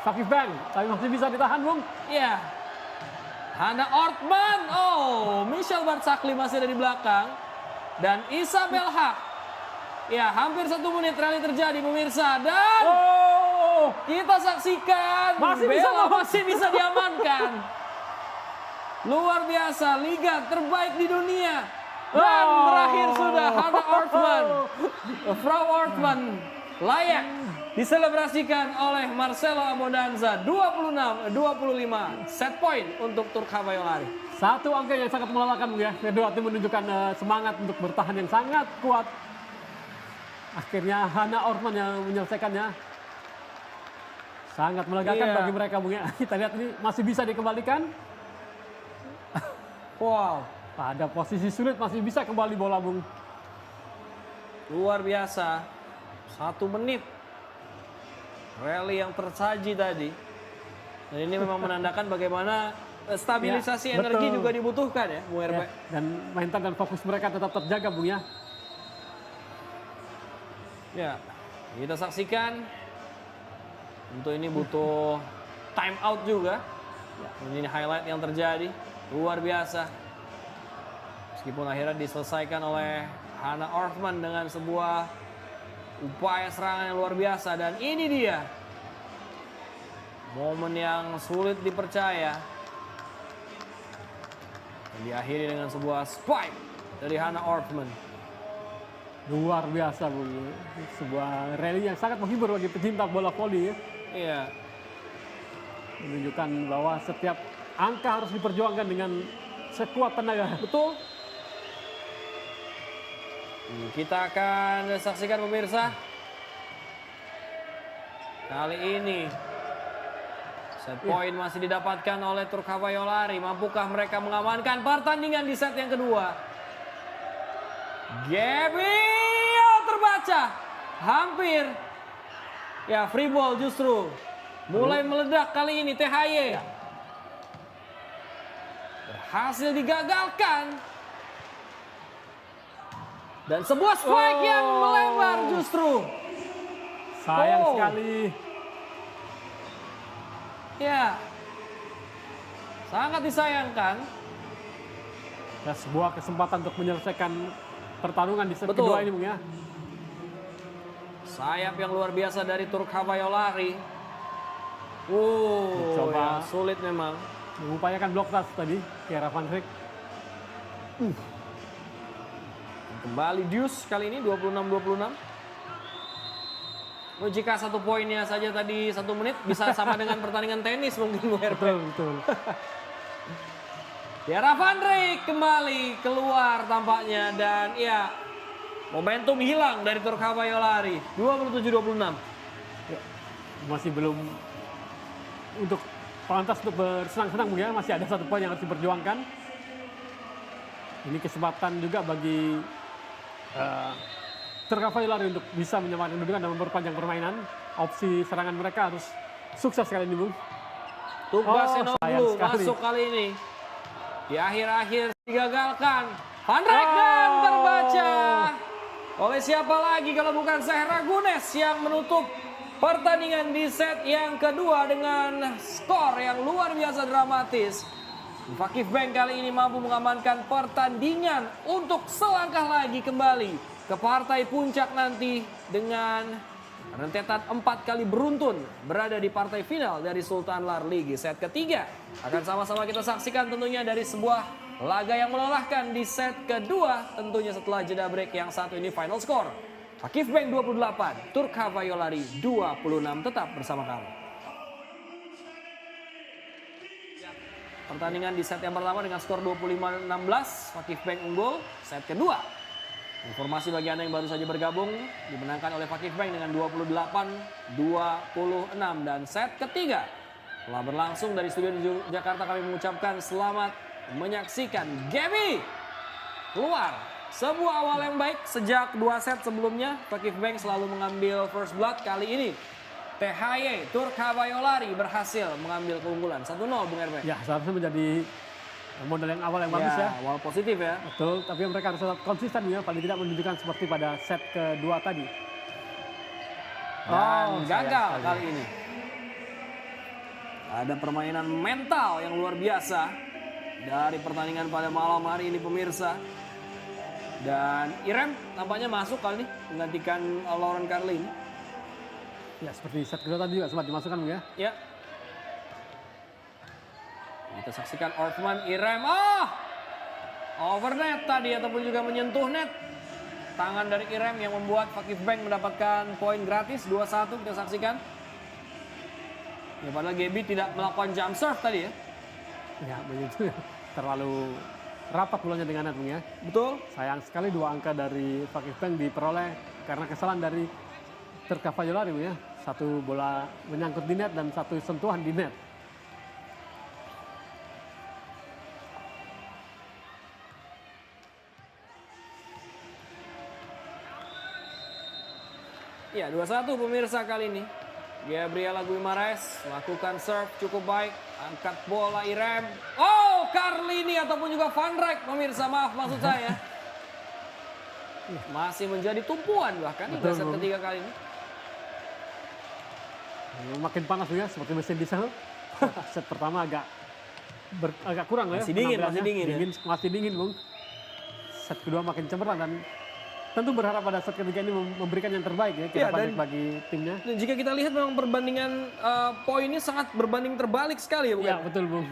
[SPEAKER 2] Pakis Bank. Tapi masih bisa ditahan Bung.
[SPEAKER 1] Iya. Hannah Ortman. Oh, Michelle Bartsakli masih ada di belakang. Dan Isabel Haq. Ya, hampir 1 menit rally terjadi pemirsa. Dan kita saksikan Bella masih bisa diamankan. Luar biasa, liga terbaik di dunia. Dan berakhir sudah Hannah Ortman. Frau Ortman layak diselebrasikan oleh Marcelo Abondanza. 26-25 set point untuk Turkhava Yolari.
[SPEAKER 2] Satu angka yang sangat melelahkan ya. Kedua tim menunjukkan semangat untuk bertahan yang sangat kuat. Akhirnya Hannah Ortman yang menyelesaikannya. Sangat melegakan bagi mereka Bung ya. Kita lihat ini masih bisa dikembalikan.
[SPEAKER 1] Wow.
[SPEAKER 2] Pada posisi sulit masih bisa kembali bola Bung.
[SPEAKER 1] Luar biasa. 1 menit. Rally yang tersaji tadi. Dan ini memang menandakan bagaimana stabilisasi energi juga dibutuhkan ya Bung RP.
[SPEAKER 2] Ya, dan mental dan fokus mereka tetap terjaga Bung ya.
[SPEAKER 1] Ya, kita saksikan. Tentu ini butuh time out juga. Ini highlight yang terjadi. Luar biasa. Meskipun akhirnya diselesaikan oleh Hannah Ortman dengan sebuah upaya serangan yang luar biasa. Dan ini dia. Momen yang sulit dipercaya. Dan diakhiri dengan sebuah spike dari Hannah Ortman.
[SPEAKER 2] Luar biasa Bung. Sebuah rally yang sangat menghibur bagi pecinta bola voli ya.
[SPEAKER 1] Iya.
[SPEAKER 2] Menunjukkan bahwa setiap angka harus diperjuangkan dengan sekuat tenaga.
[SPEAKER 1] Betul. Kita akan saksikan pemirsa. Kali ini set point masih didapatkan oleh Turkhava Yolari. Mampukah mereka mengamankan pertandingan di set yang kedua? Gaby terbaca. Hampir. Ya free ball justru. Mulai meledak kali ini THY. Berhasil digagalkan. Dan sebuah spike yang melebar justru.
[SPEAKER 2] Sayang sekali.
[SPEAKER 1] Ya. Sangat disayangkan.
[SPEAKER 2] Dan sebuah kesempatan untuk menyelesaikan pertarungan di set kedua ini Bung ya.
[SPEAKER 1] Sayap yang luar biasa dari Turkhava Yolari.
[SPEAKER 2] Coba
[SPEAKER 1] ya, sulit memang.
[SPEAKER 2] Mengupayakan blok tas tadi, Kera Van Dijk.
[SPEAKER 1] Kembali deuce kali ini 26-26. Jika 1 poinnya saja tadi 1 menit bisa sama dengan pertandingan tenis mungkin Bu RP.
[SPEAKER 2] Betul.
[SPEAKER 1] Kera Van Dijk kembali keluar tampaknya dan ya momentum hilang dari Turkhava Yolari. 27-26.
[SPEAKER 2] Ya, masih belum untuk pantas untuk bersenang-senang Bung ya, masih ada 1 poin yang harus diperjuangkan. Ini kesempatan juga bagi Terkavailari untuk bisa menyamakan kedudukan dan memperpanjang permainan. Opsi serangan mereka harus sukses kali ini, Bung.
[SPEAKER 1] Tugas
[SPEAKER 2] sayang
[SPEAKER 1] Senoglu
[SPEAKER 2] sekali.
[SPEAKER 1] masuk kali ini. Di akhir-akhir digagalkan. Van Rijk dan terbaca. Oleh siapa lagi kalau bukan Zahra Gunes yang menutup pertandingan di set yang kedua dengan skor yang luar biasa dramatis. Fakih Bank kali ini mampu mengamankan pertandingan untuk selangkah lagi kembali ke partai puncak nanti dengan rentetan 4 kali beruntun berada di partai final dari Sultan Lar League. Set ketiga akan sama-sama kita saksikan tentunya dari sebuah laga yang melelahkan di set kedua tentunya setelah jeda break yang satu ini final score. Fakih Bank 28, Turkavailari 26. Tetap bersama kami. Pertandingan di set yang pertama dengan skor 25-16, Fakih Bank unggul. Set kedua, informasi bagi Anda yang baru saja bergabung, dimenangkan oleh Fakih Bank dengan 28-26. Dan set ketiga telah berlangsung. Dari studio di Jakarta kami mengucapkan selamat menyaksikan Gaby keluar. Sebuah awal yang baik sejak 2 set sebelumnya. Fakih Bank selalu mengambil first blood. Kali ini THY Turkavailari berhasil mengambil keunggulan 1-0, Bung RB.
[SPEAKER 2] Ya, seharusnya menjadi modal yang awal yang bagus ya.
[SPEAKER 1] Awal positif ya.
[SPEAKER 2] Betul, tapi mereka harus tetap konsisten ya, paling tidak menunjukkan seperti pada set kedua tadi.
[SPEAKER 1] Dan gagal kali ini. Ada permainan mental yang luar biasa dari pertandingan pada malam hari ini pemirsa. Dan Irem tampaknya masuk kali ini menggantikan Lauren Carlin.
[SPEAKER 2] Ya, seperti set kedua tadi juga sempat dimasukkan ya.
[SPEAKER 1] Ya. Kita saksikan Ortman Irem. Overnet tadi ataupun juga menyentuh net. Tangan dari Irem yang membuat Fakih Bank mendapatkan poin gratis 2-1. Kita saksikan. Ya, padahal Gaby tidak melakukan jump serve tadi ya.
[SPEAKER 2] Ya, begitu. Terlalu rapat bolanya dengan net, Bung ya.
[SPEAKER 1] Betul.
[SPEAKER 2] Sayang sekali 2 angka dari Fakih Bank diperoleh karena kesalahan dari Turkavailari, Bung ya. 1 bola menyangkut di net dan 1 sentuhan di net.
[SPEAKER 1] Ya, 2-1 pemirsa kali ini. Gabriela Guimaraes melakukan serve cukup baik. Angkat bola Irem. Carlini ataupun juga Van Rijk pemirsa, maaf maksud saya. Masih menjadi tumpuan bahkan di set ketiga kali ini.
[SPEAKER 2] Makin panas ya, seperti mesin diesel. Set pertama agak kurang
[SPEAKER 1] Masih
[SPEAKER 2] ya.
[SPEAKER 1] dingin,
[SPEAKER 2] Masih dingin, Bung. Set kedua makin cemerlang dan tentu berharap pada set ketiga ini memberikan yang terbaik ya, bagi timnya.
[SPEAKER 1] Dan jika kita lihat memang perbandingan poinnya sangat berbanding terbalik sekali ya, bukan?
[SPEAKER 2] Ya, betul, Bung.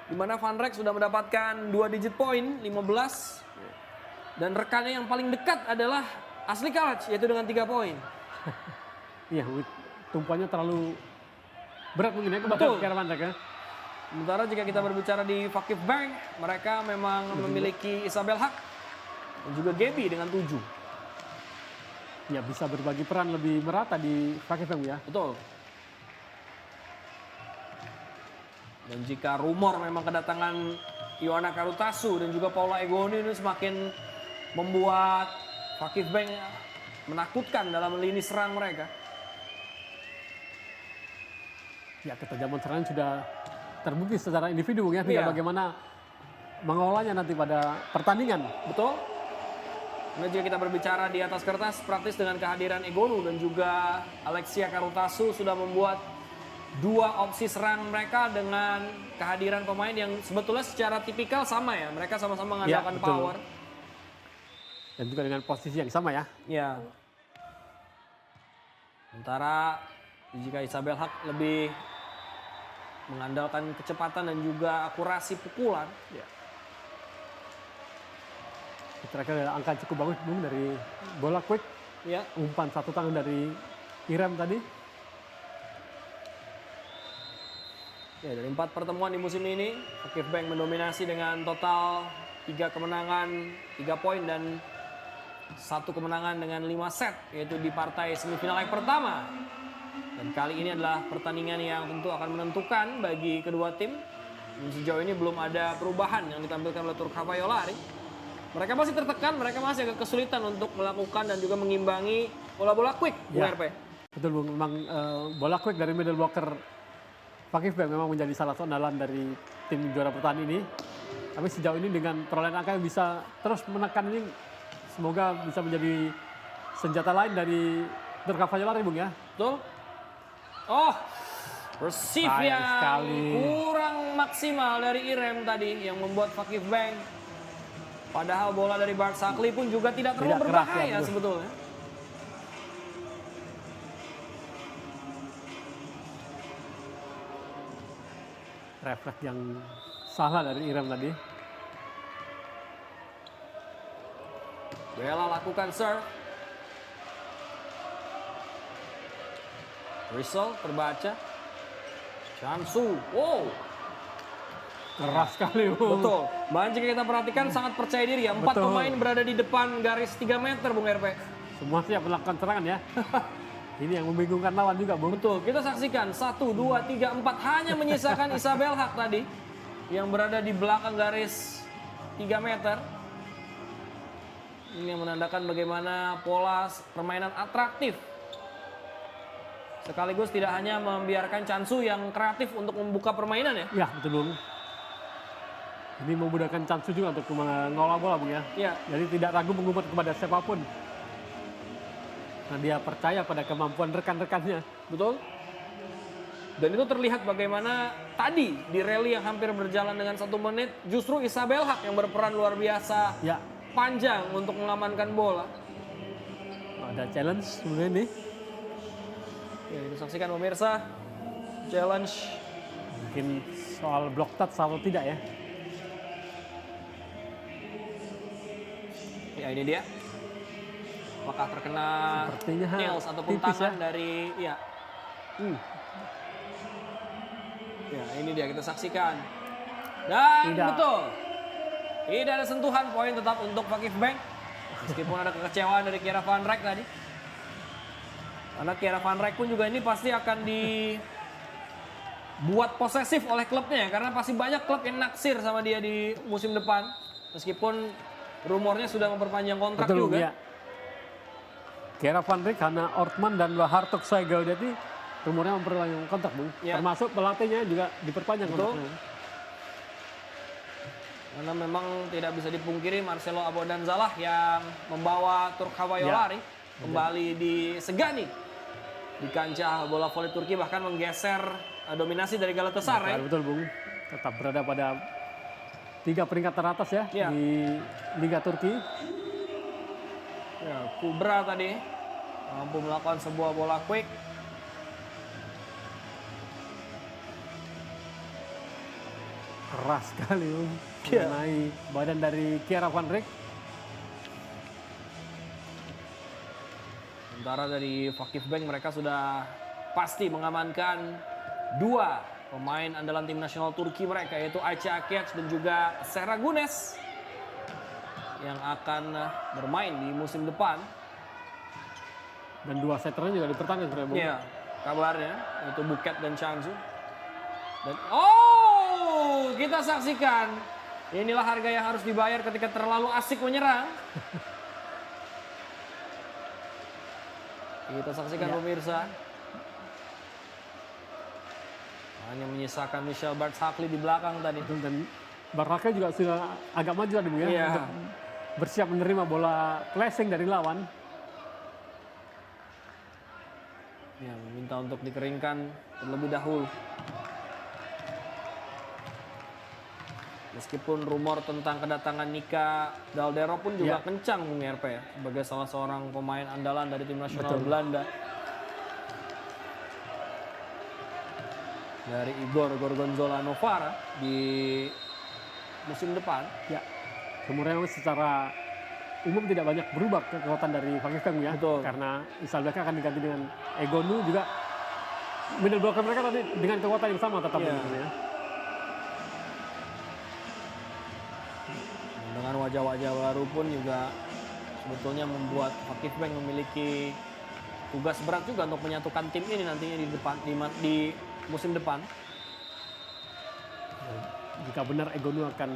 [SPEAKER 1] Di mana Van Rijk sudah mendapatkan 2 digit poin, 15. Dan rekannya yang paling dekat adalah Asli Karac, yaitu dengan 3 poin.
[SPEAKER 2] Iya, tumpuannya terlalu berat mungkin ya kepada Van Rijk ya.
[SPEAKER 1] Sementara jika kita berbicara di Fakih Bank, mereka memang memiliki Isabel Haq dan juga Gaby dengan 7.
[SPEAKER 2] Ya, bisa berbagi peran lebih merata di Fakih Bank ya.
[SPEAKER 1] Betul. Dan jika rumor memang kedatangan Ioana Karutasu dan juga Paula Egoni ini semakin membuat Fakih Bank menakutkan dalam lini serang mereka.
[SPEAKER 2] Ya, ketajaman serangan sudah terbukti secara individu ya, tinggal bagaimana mengolahnya nanti pada pertandingan.
[SPEAKER 1] Betul. Nah, jika kita berbicara di atas kertas, praktis dengan kehadiran Egonu dan juga Alexia Karutasu sudah membuat 2 opsi serang mereka dengan kehadiran pemain yang sebetulnya secara tipikal sama ya. Mereka sama-sama mengandalkan power.
[SPEAKER 2] Dan juga dengan posisi yang sama ya.
[SPEAKER 1] Ya. Sementara jika Isabel Haq lebih mengandalkan kecepatan dan juga akurasi pukulan.
[SPEAKER 2] Ya. Terakhir ada angka cukup bagus, Bung, dari bola quick.
[SPEAKER 1] Ya.
[SPEAKER 2] Umpan 1 tangan dari Irem tadi.
[SPEAKER 1] Ya, dari 4 pertemuan di musim ini, Fakih Bank mendominasi dengan total 3 kemenangan, 3 poin dan 1 kemenangan dengan 5 set, yaitu di partai semifinal leg pertama. Dan kali ini adalah pertandingan yang tentu akan menentukan bagi kedua tim. Dan sejauh ini belum ada perubahan yang ditampilkan oleh Turkavailari. Mereka masih tertekan, mereka masih agak kesulitan untuk melakukan dan juga mengimbangi bola-bola quick, Bung
[SPEAKER 2] Ya.
[SPEAKER 1] RP.
[SPEAKER 2] Betul Bung, memang bola quick dari middle blocker Fakih Bank memang menjadi salah satu andalan dari tim juara bertahan ini. Tapi sejauh ini dengan perolehan angka yang bisa terus menekan ini, semoga bisa menjadi senjata lain dari Turk Fajolari Bung ya.
[SPEAKER 1] Betul? Oh, receive
[SPEAKER 2] Sayang
[SPEAKER 1] yang
[SPEAKER 2] sekali.
[SPEAKER 1] kurang maksimal dari Irem tadi yang membuat Fakih Bank. Padahal bola dari Bart Sakli pun juga tidak terlalu
[SPEAKER 2] Tidak keras,
[SPEAKER 1] berbahaya
[SPEAKER 2] ya, betul.
[SPEAKER 1] sebetulnya.
[SPEAKER 2] Refleks yang salah dari Irem tadi.
[SPEAKER 1] Bella lakukan serve. Rizal terbaca. Chansu. Wow.
[SPEAKER 2] Keras sekali Bung.
[SPEAKER 1] Betul. Bahkan jika kita perhatikan sangat percaya diri ya. 4
[SPEAKER 2] Betul.
[SPEAKER 1] pemain berada di depan garis 3 meter Bung RP.
[SPEAKER 2] Semua siap melakukan serangan ya. Ini yang membingungkan lawan juga Bung.
[SPEAKER 1] Betul. Kita saksikan 1, 2, 3, 4. Hanya menyisakan Isabel Haq tadi. Yang berada di belakang garis 3 meter. Ini yang menandakan bagaimana pola permainan atraktif. Sekaligus tidak hanya membiarkan Chansu yang kreatif untuk membuka permainan ya.
[SPEAKER 2] Ya betul Bung. Ini memudahkan Chansu juga untuk mengolah bola Bung ya.
[SPEAKER 1] Iya.
[SPEAKER 2] Jadi tidak ragu mengumpat kepada siapapun. Nah dia percaya pada kemampuan rekan-rekannya.
[SPEAKER 1] Betul. Dan itu terlihat bagaimana tadi di rally yang hampir berjalan dengan 1 menit. Justru Isabel Haq yang berperan luar biasa
[SPEAKER 2] Ya
[SPEAKER 1] panjang untuk mengamankan bola.
[SPEAKER 2] ada challenge sebenarnya ini.
[SPEAKER 1] Ya, kita saksikan pemirsa. Challenge.
[SPEAKER 2] Mungkin soal block touch atau tidak ya.
[SPEAKER 1] Ya ini dia. Apakah terkena
[SPEAKER 2] Sepertinya
[SPEAKER 1] nails ataupun
[SPEAKER 2] tipis
[SPEAKER 1] tangan
[SPEAKER 2] ya.
[SPEAKER 1] dari ya. Ya ini dia kita saksikan. Dan
[SPEAKER 2] Tidak.
[SPEAKER 1] betul. Tidak ada sentuhan, poin tetap untuk Fakih Bank. Meskipun ada kekecewaan dari Kiera Van Rijk tadi. Karena Kiera Van Rijk pun juga ini pasti akan dibuat posesif oleh klubnya ya. Karena pasti banyak klub yang naksir sama dia di musim depan. Meskipun rumornya sudah memperpanjang kontrak
[SPEAKER 2] Betul
[SPEAKER 1] juga.
[SPEAKER 2] ya. Kiera Van Rijk, Hana Ortman dan Hartog Saigaudetti rumornya memperpanjang kontrak Bung.
[SPEAKER 1] Ya.
[SPEAKER 2] Termasuk pelatihnya juga diperpanjang
[SPEAKER 1] Betul.
[SPEAKER 2] kontraknya.
[SPEAKER 1] Karena memang tidak bisa dipungkiri Marcelo Abodanzalah yang membawa Turk Havayolari kembali disegani di kancah bola voli Turki, bahkan menggeser dominasi dari Galatasaray.
[SPEAKER 2] Betul Bung. Tetap berada pada 3 peringkat teratas ya
[SPEAKER 1] Ya.
[SPEAKER 2] di Liga Turki.
[SPEAKER 1] Ya, Kubra tadi mampu melakukan sebuah bola quick.
[SPEAKER 2] Keras sekali Bung.
[SPEAKER 1] Ya.
[SPEAKER 2] Mengenai badan dari Kiera Van Rijk.
[SPEAKER 1] Sementara dari Fakih Bank mereka sudah pasti mengamankan 2 pemain andalan tim nasional Turki mereka, yaitu Ayça Akec dan juga Serra Gunes yang akan bermain di musim depan.
[SPEAKER 2] Dan 2 setternya juga dipertahankan sebenarnya Bung.
[SPEAKER 1] Iya, kabarnya yaitu Buket dan Chansu. Dan oh, kita saksikan. Inilah harga yang harus dibayar ketika terlalu asik menyerang. Kita saksikan pemirsa. Hanya menyisakan Michel Bart Sakli di belakang tadi.
[SPEAKER 2] Betul, dan Baraka juga sudah agak maju tadi Bung ya.
[SPEAKER 1] Iya.
[SPEAKER 2] Untuk bersiap menerima bola flashing dari lawan.
[SPEAKER 1] Ya, meminta untuk dikeringkan terlebih dahulu. Meskipun rumor tentang kedatangan Nika Daldero pun juga kencang Bung RP ya, sebagai salah seorang pemain andalan dari tim nasional Belanda. Dari Igor Gorgonzola Novara di musim depan.
[SPEAKER 2] Ya. Sebenarnya secara umum tidak banyak berubah kekuatan dari Fakih Bank ya.
[SPEAKER 1] Betul.
[SPEAKER 2] Karena Isabel akan diganti dengan Egonu juga. Middle blocker mereka tadi dengan kekuatan yang sama tetap
[SPEAKER 1] Iya.
[SPEAKER 2] ya.
[SPEAKER 1] Dengan wajah-wajah baru pun juga sebetulnya membuat Fakih Bank memiliki tugas berat juga untuk menyatukan tim ini nantinya di depan di musim depan.
[SPEAKER 2] Jika benar Egonu akan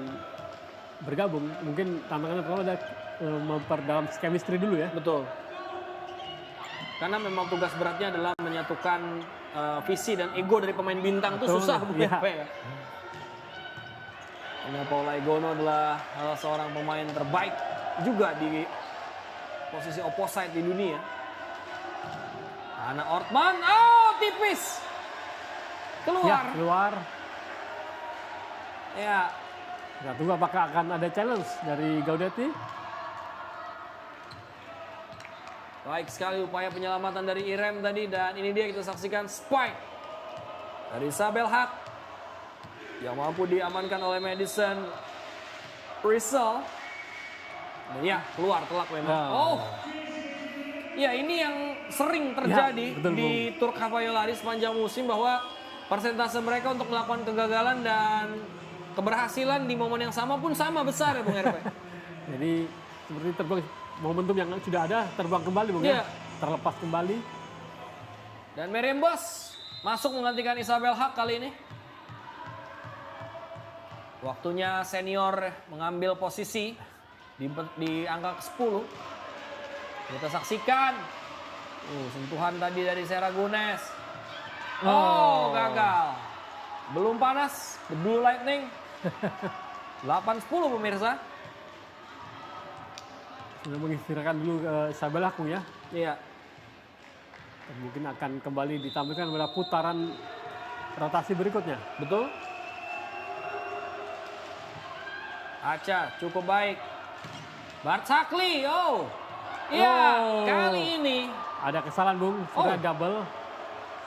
[SPEAKER 2] bergabung, mungkin tantangannya pertama ada memperdalam chemistry dulu ya.
[SPEAKER 1] Betul. Karena memang tugas beratnya adalah menyatukan visi dan ego dari pemain bintang itu susah
[SPEAKER 2] iya.
[SPEAKER 1] ya. Karena Paula Egono adalah salah seorang pemain terbaik juga di posisi opposite di dunia. Hannah Ortman, tipis. Keluar.
[SPEAKER 2] Ya, keluar.
[SPEAKER 1] Ya.
[SPEAKER 2] Kita tunggu apakah akan ada challenge dari Gaudetti.
[SPEAKER 1] Baik sekali upaya penyelamatan dari Irem tadi, dan ini dia kita saksikan spike dari Isabel Haq yang mampu diamankan oleh Madison Rizal. Dan ya, keluar telak memang. Oh. Ya, ini yang sering terjadi
[SPEAKER 2] ya, betul,
[SPEAKER 1] di Tour Cavallari sepanjang musim, bahwa persentase mereka untuk melakukan kegagalan dan keberhasilan di momen yang sama pun sama besar ya Bung RP.
[SPEAKER 2] Jadi seperti terbang momentum yang sudah ada terbang kembali Bung ya. Terlepas kembali.
[SPEAKER 1] Dan Miriam Bos masuk menggantikan Isabel Haq kali ini. Waktunya senior mengambil posisi di angka ke-10. Kita saksikan. Sentuhan tadi dari Sarah Gunes. Gagal. Belum panas, the Blue Lightning. 8-10 pemirsa.
[SPEAKER 2] Sudah mengistirahatkan dulu Isabel Haq ya.
[SPEAKER 1] Iya.
[SPEAKER 2] Dan mungkin akan kembali ditampilkan pada putaran rotasi berikutnya.
[SPEAKER 1] Betul. Aca cukup baik. Bart Sakli, kali ini
[SPEAKER 2] ada kesalahan Bung, sudah double.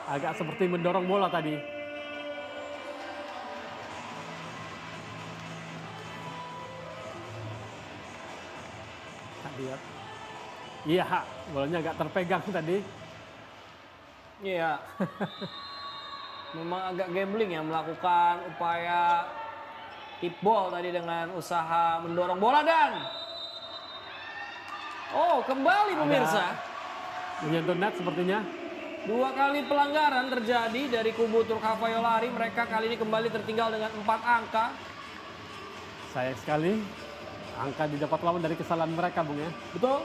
[SPEAKER 2] Agak seperti mendorong bola tadi. Lihat. Iya, bolanya agak terpegang tadi.
[SPEAKER 1] Iya. Memang agak gambling ya melakukan upaya tip ball tadi dengan usaha mendorong bola, dan kembali pemirsa.
[SPEAKER 2] Menyentuh net sepertinya.
[SPEAKER 1] 2 kali pelanggaran terjadi dari kubu Tour Cavallari. Mereka kali ini kembali tertinggal dengan 4 angka.
[SPEAKER 2] Sayang sekali. Angka didapat lawan dari kesalahan mereka Bung ya.
[SPEAKER 1] Betul.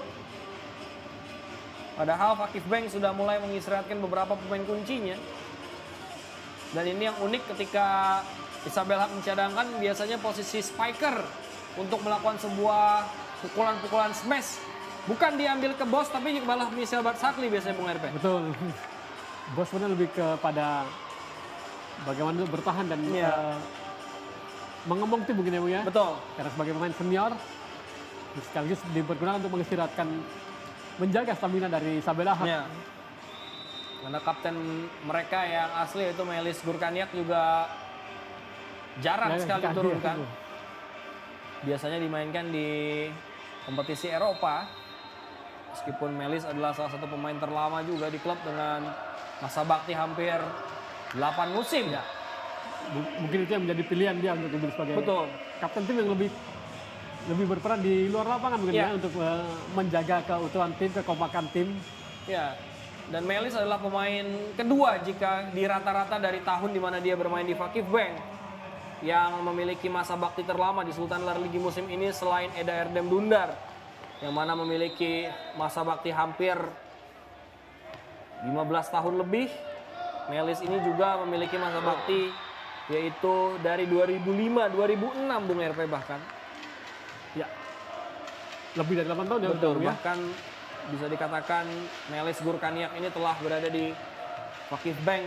[SPEAKER 1] Padahal Fakif Bank sudah mulai mengistirahatkan beberapa pemain kuncinya. Dan ini yang unik ketika Isabel Haq mencadangkan biasanya posisi spiker untuk melakukan sebuah pukulan-pukulan smash. Bukan diambil ke Bos, tapi malah Michelle Bart Sakli biasanya Bung RP.
[SPEAKER 2] Betul. Bos sebenarnya lebih kepada bagaimana bertahan dan mengembang tim mungkin ya Bung ya.
[SPEAKER 1] Betul.
[SPEAKER 2] Karena sebagai pemain senior sekaligus dipergunakan untuk mengistirahatkan, menjaga stamina dari Isabel Haq.
[SPEAKER 1] Ya. Karena kapten mereka yang asli yaitu Melis Gurkaniak juga jarang sekali diturunkan. Biasanya dimainkan di kompetisi Eropa. Meskipun Melis adalah salah satu pemain terlama juga di klub dengan masa bakti hampir 8 musim.
[SPEAKER 2] Ya. Mungkin itu yang menjadi pilihan dia untuk dibeli sebagai kapten tim yang lebih berperan di luar lapangan mungkin ya untuk menjaga keutuhan tim, kekompakan tim.
[SPEAKER 1] Ya. Dan Melis adalah pemain kedua jika di rata-rata dari tahun di mana dia bermain di Fakif Bank yang memiliki masa bakti terlama di Sultan Lar Ligi musim ini selain Eda Erdem Dundar yang mana memiliki masa bakti hampir 15 tahun lebih. Melis ini juga memiliki masa bakti yaitu dari 2005-2006 Bung RP bahkan.
[SPEAKER 2] Ya. Lebih dari 8 tahun ya.
[SPEAKER 1] Betul, bahkan bisa dikatakan Melis Gurkaniak ini telah berada di Fakif Bank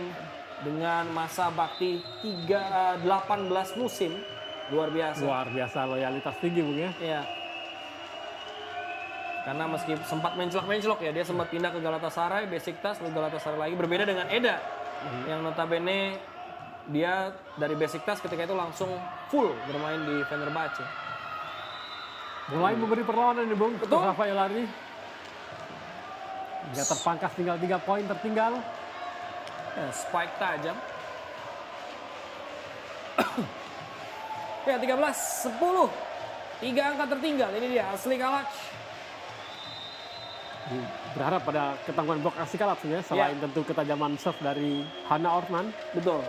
[SPEAKER 1] dengan masa bakti 18 musim. Luar biasa.
[SPEAKER 2] Luar biasa, loyalitas tinggi Bung ya.
[SPEAKER 1] Iya. Karena meski sempat menclok-menclok ya, dia sempat pindah ke Galatasaray, Besiktas, lalu Galatasaray lagi. Berbeda dengan Eda, yang notabene dia dari Besiktas ketika itu langsung full bermain di Fenerbahce.
[SPEAKER 2] Mulai memberi perlawanan nih Bung.
[SPEAKER 1] Betul.
[SPEAKER 2] Rafael Lari. Hingga terpangkas tinggal 3 poin tertinggal.
[SPEAKER 1] Ya, spike tajam. Ya 13-10. 3 angka tertinggal. Ini dia Asli Kalac.
[SPEAKER 2] Berharap pada ketangguhan blok Asli Kalac ya. Selain tentu ketajaman serve dari Hannah Ortman.
[SPEAKER 1] Betul.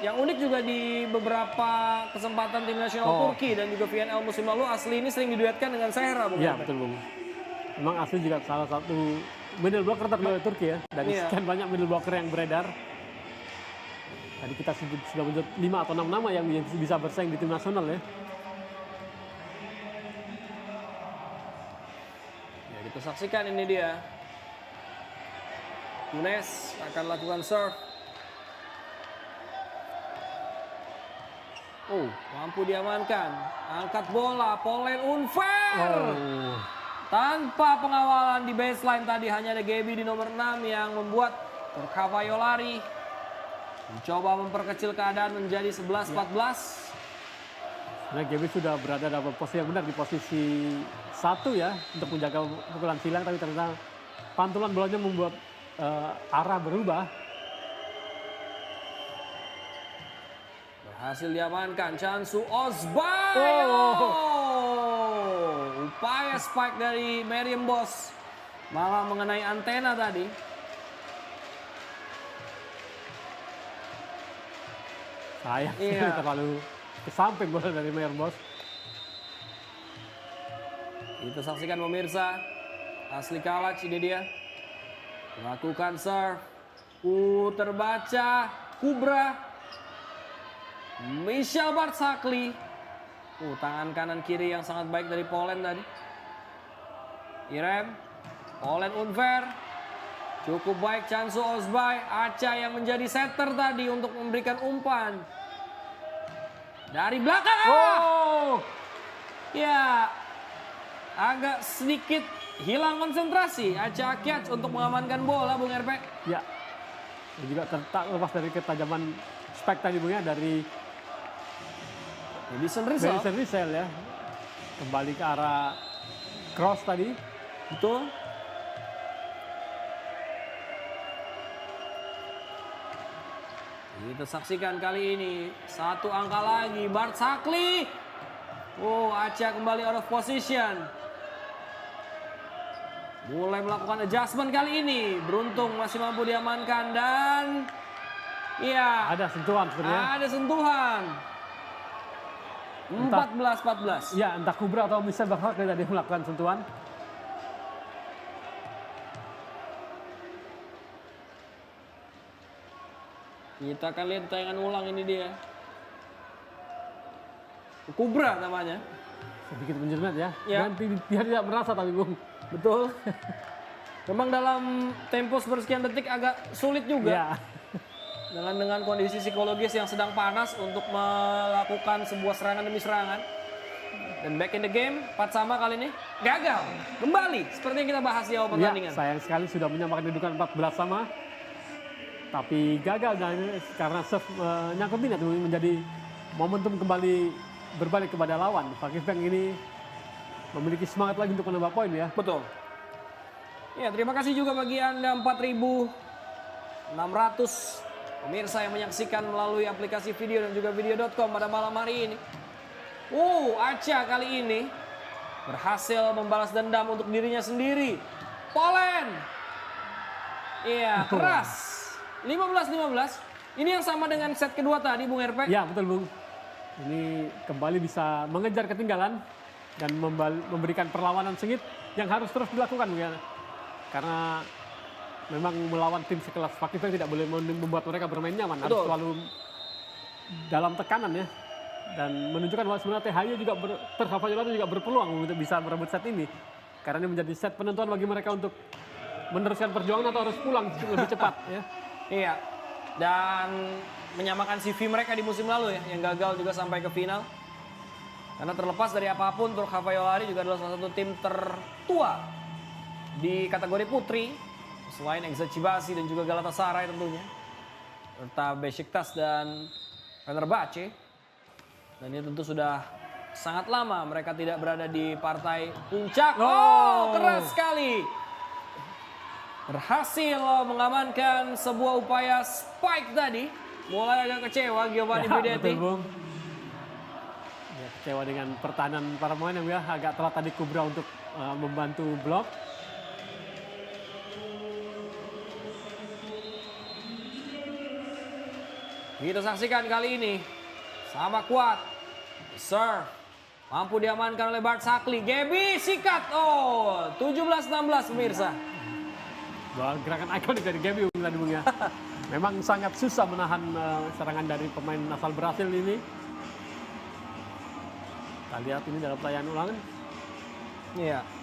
[SPEAKER 1] Yang unik juga di beberapa kesempatan tim nasional Turki dan juga VNL musim lalu, Asli ini sering diduetkan dengan Sehra, Bung.
[SPEAKER 2] Iya, betul, Bung. Memang Asli juga salah satu middle blocker terbaik Turki ya. Dari sekian banyak middle blocker yang beredar. Tadi kita sudah menyebut 5 atau 6 nama yang bisa bersaing di tim nasional ya.
[SPEAKER 1] Ya, kita saksikan ini dia. Nunes akan lakukan serve. Oh, mampu diamankan. Angkat bola, Polen unfair. Tanpa pengawalan di baseline tadi, hanya ada Gaby di nomor 6 yang membuat Cavaiolari mencoba memperkecil keadaan menjadi 11-14.
[SPEAKER 2] Nah, Gaby sudah berada dalam posisi yang benar di posisi 1 ya untuk menjaga pukulan silang, tapi ternyata pantulan bolanya membuat arah berubah.
[SPEAKER 1] Berhasil diamankan, Cansu Ozbay. Upaya spike dari Meriem Bos malah mengenai antena tadi.
[SPEAKER 2] Sayang terlalu ke samping bola dari Meriem Bos.
[SPEAKER 1] Kita saksikan pemirsa, Asli Kalac ini dia. Melakukan serve. Terbaca. Kubra. Michel Bartsakli. Tangan kanan kiri yang sangat baik dari Polen tadi. Irem. Polen unfair. Cukup baik Cansu Ozbay. Aca yang menjadi setter tadi untuk memberikan umpan. Dari belakang. Ya. Agak sedikit hilang konsentrasi Aca Akiac untuk mengamankan bola, Bung RP.
[SPEAKER 2] Ya. Dan juga tak lepas dari ketajaman spek tadi, Bung ya, dari
[SPEAKER 1] Madison
[SPEAKER 2] Rizal ya. Kembali ke arah cross tadi.
[SPEAKER 1] Betul. Kita saksikan kali ini. Satu angka lagi. Bartsakli. Aca kembali out of position. Mulai melakukan adjustment kali ini. Beruntung masih mampu diamankan dan
[SPEAKER 2] ada sentuhan sebenarnya.
[SPEAKER 1] Ada sentuhan. 14-14.
[SPEAKER 2] Ya, entah Kubra atau Michel Bartsakli tadi melakukan sentuhan.
[SPEAKER 1] Kita akan lihat tayangan ulang ini dia. Kubra namanya.
[SPEAKER 2] Sedikit menjermet ya. Dan dia tidak merasa tapi, Bung.
[SPEAKER 1] Betul. Memang dalam tempo sepersekian detik agak sulit juga.
[SPEAKER 2] Ya.
[SPEAKER 1] Dengan kondisi psikologis yang sedang panas untuk melakukan sebuah serangan demi serangan. Dan back in the game, 4-sama kali ini gagal. Kembali seperti yang kita bahas di awal pertandingan.
[SPEAKER 2] Ya, sayang sekali sudah menyamakan kedudukan 14-sama. Tapi gagal karena serve nyangkutin itu menjadi momentum kembali berbalik kepada lawan. Fakih Bank ini memiliki semangat lagi untuk menambah poin ya.
[SPEAKER 1] Betul. Ya, terima kasih juga bagi Anda 4.600 pemirsa yang menyaksikan melalui aplikasi video dan juga video.com pada malam hari ini. Aca kali ini berhasil membalas dendam untuk dirinya sendiri. Polen. Iya, keras. 15-15. Ini yang sama dengan set kedua tadi, Bung RP.
[SPEAKER 2] Ya, betul, Bung. Ini kembali bisa mengejar ketinggalan dan memberikan perlawanan sengit yang harus terus dilakukan, Bung ya. Karena memang melawan tim sekelas Fakih Bank tidak boleh membuat mereka bermain nyaman. Harus selalu dalam tekanan ya. Dan menunjukkan bahwa sebenarnya THY juga Cavaiolari juga berpeluang untuk bisa merebut set ini. Karena ini menjadi set penentuan bagi mereka untuk meneruskan perjuangan atau harus pulang lebih cepat ya.
[SPEAKER 1] Iya. Dan menyamakan CV mereka di musim lalu ya, yang gagal juga sampai ke final. Karena terlepas dari apapun, Cavaiolari juga adalah salah satu tim tertua di kategori putri. Selain Exact Chibasi dan juga Galatasaray tentunya. Serta Besiktas dan Fenerbahce. Dan ini tentu sudah sangat lama mereka tidak berada di partai puncak. Keras sekali. Berhasil mengamankan sebuah upaya spike tadi. Mulai agak kecewa Giovanni Guidetti.
[SPEAKER 2] Betul, Bung. Ya, kecewa dengan pertahanan para pemain yang agak telat tadi Kubra untuk membantu blok.
[SPEAKER 1] Kita saksikan kali ini. Sama kuat. Serve. Mampu diamankan oleh Bart Shakli. Gaby sikat. Oh, 17-16 pemirsa.
[SPEAKER 2] Wah, gerakan ikonik dari Gaby tadi Bung ya. Memang sangat susah menahan serangan dari pemain asal Brasil ini. Kita lihat ini dalam tayangan ulangan.
[SPEAKER 1] Iya. Kita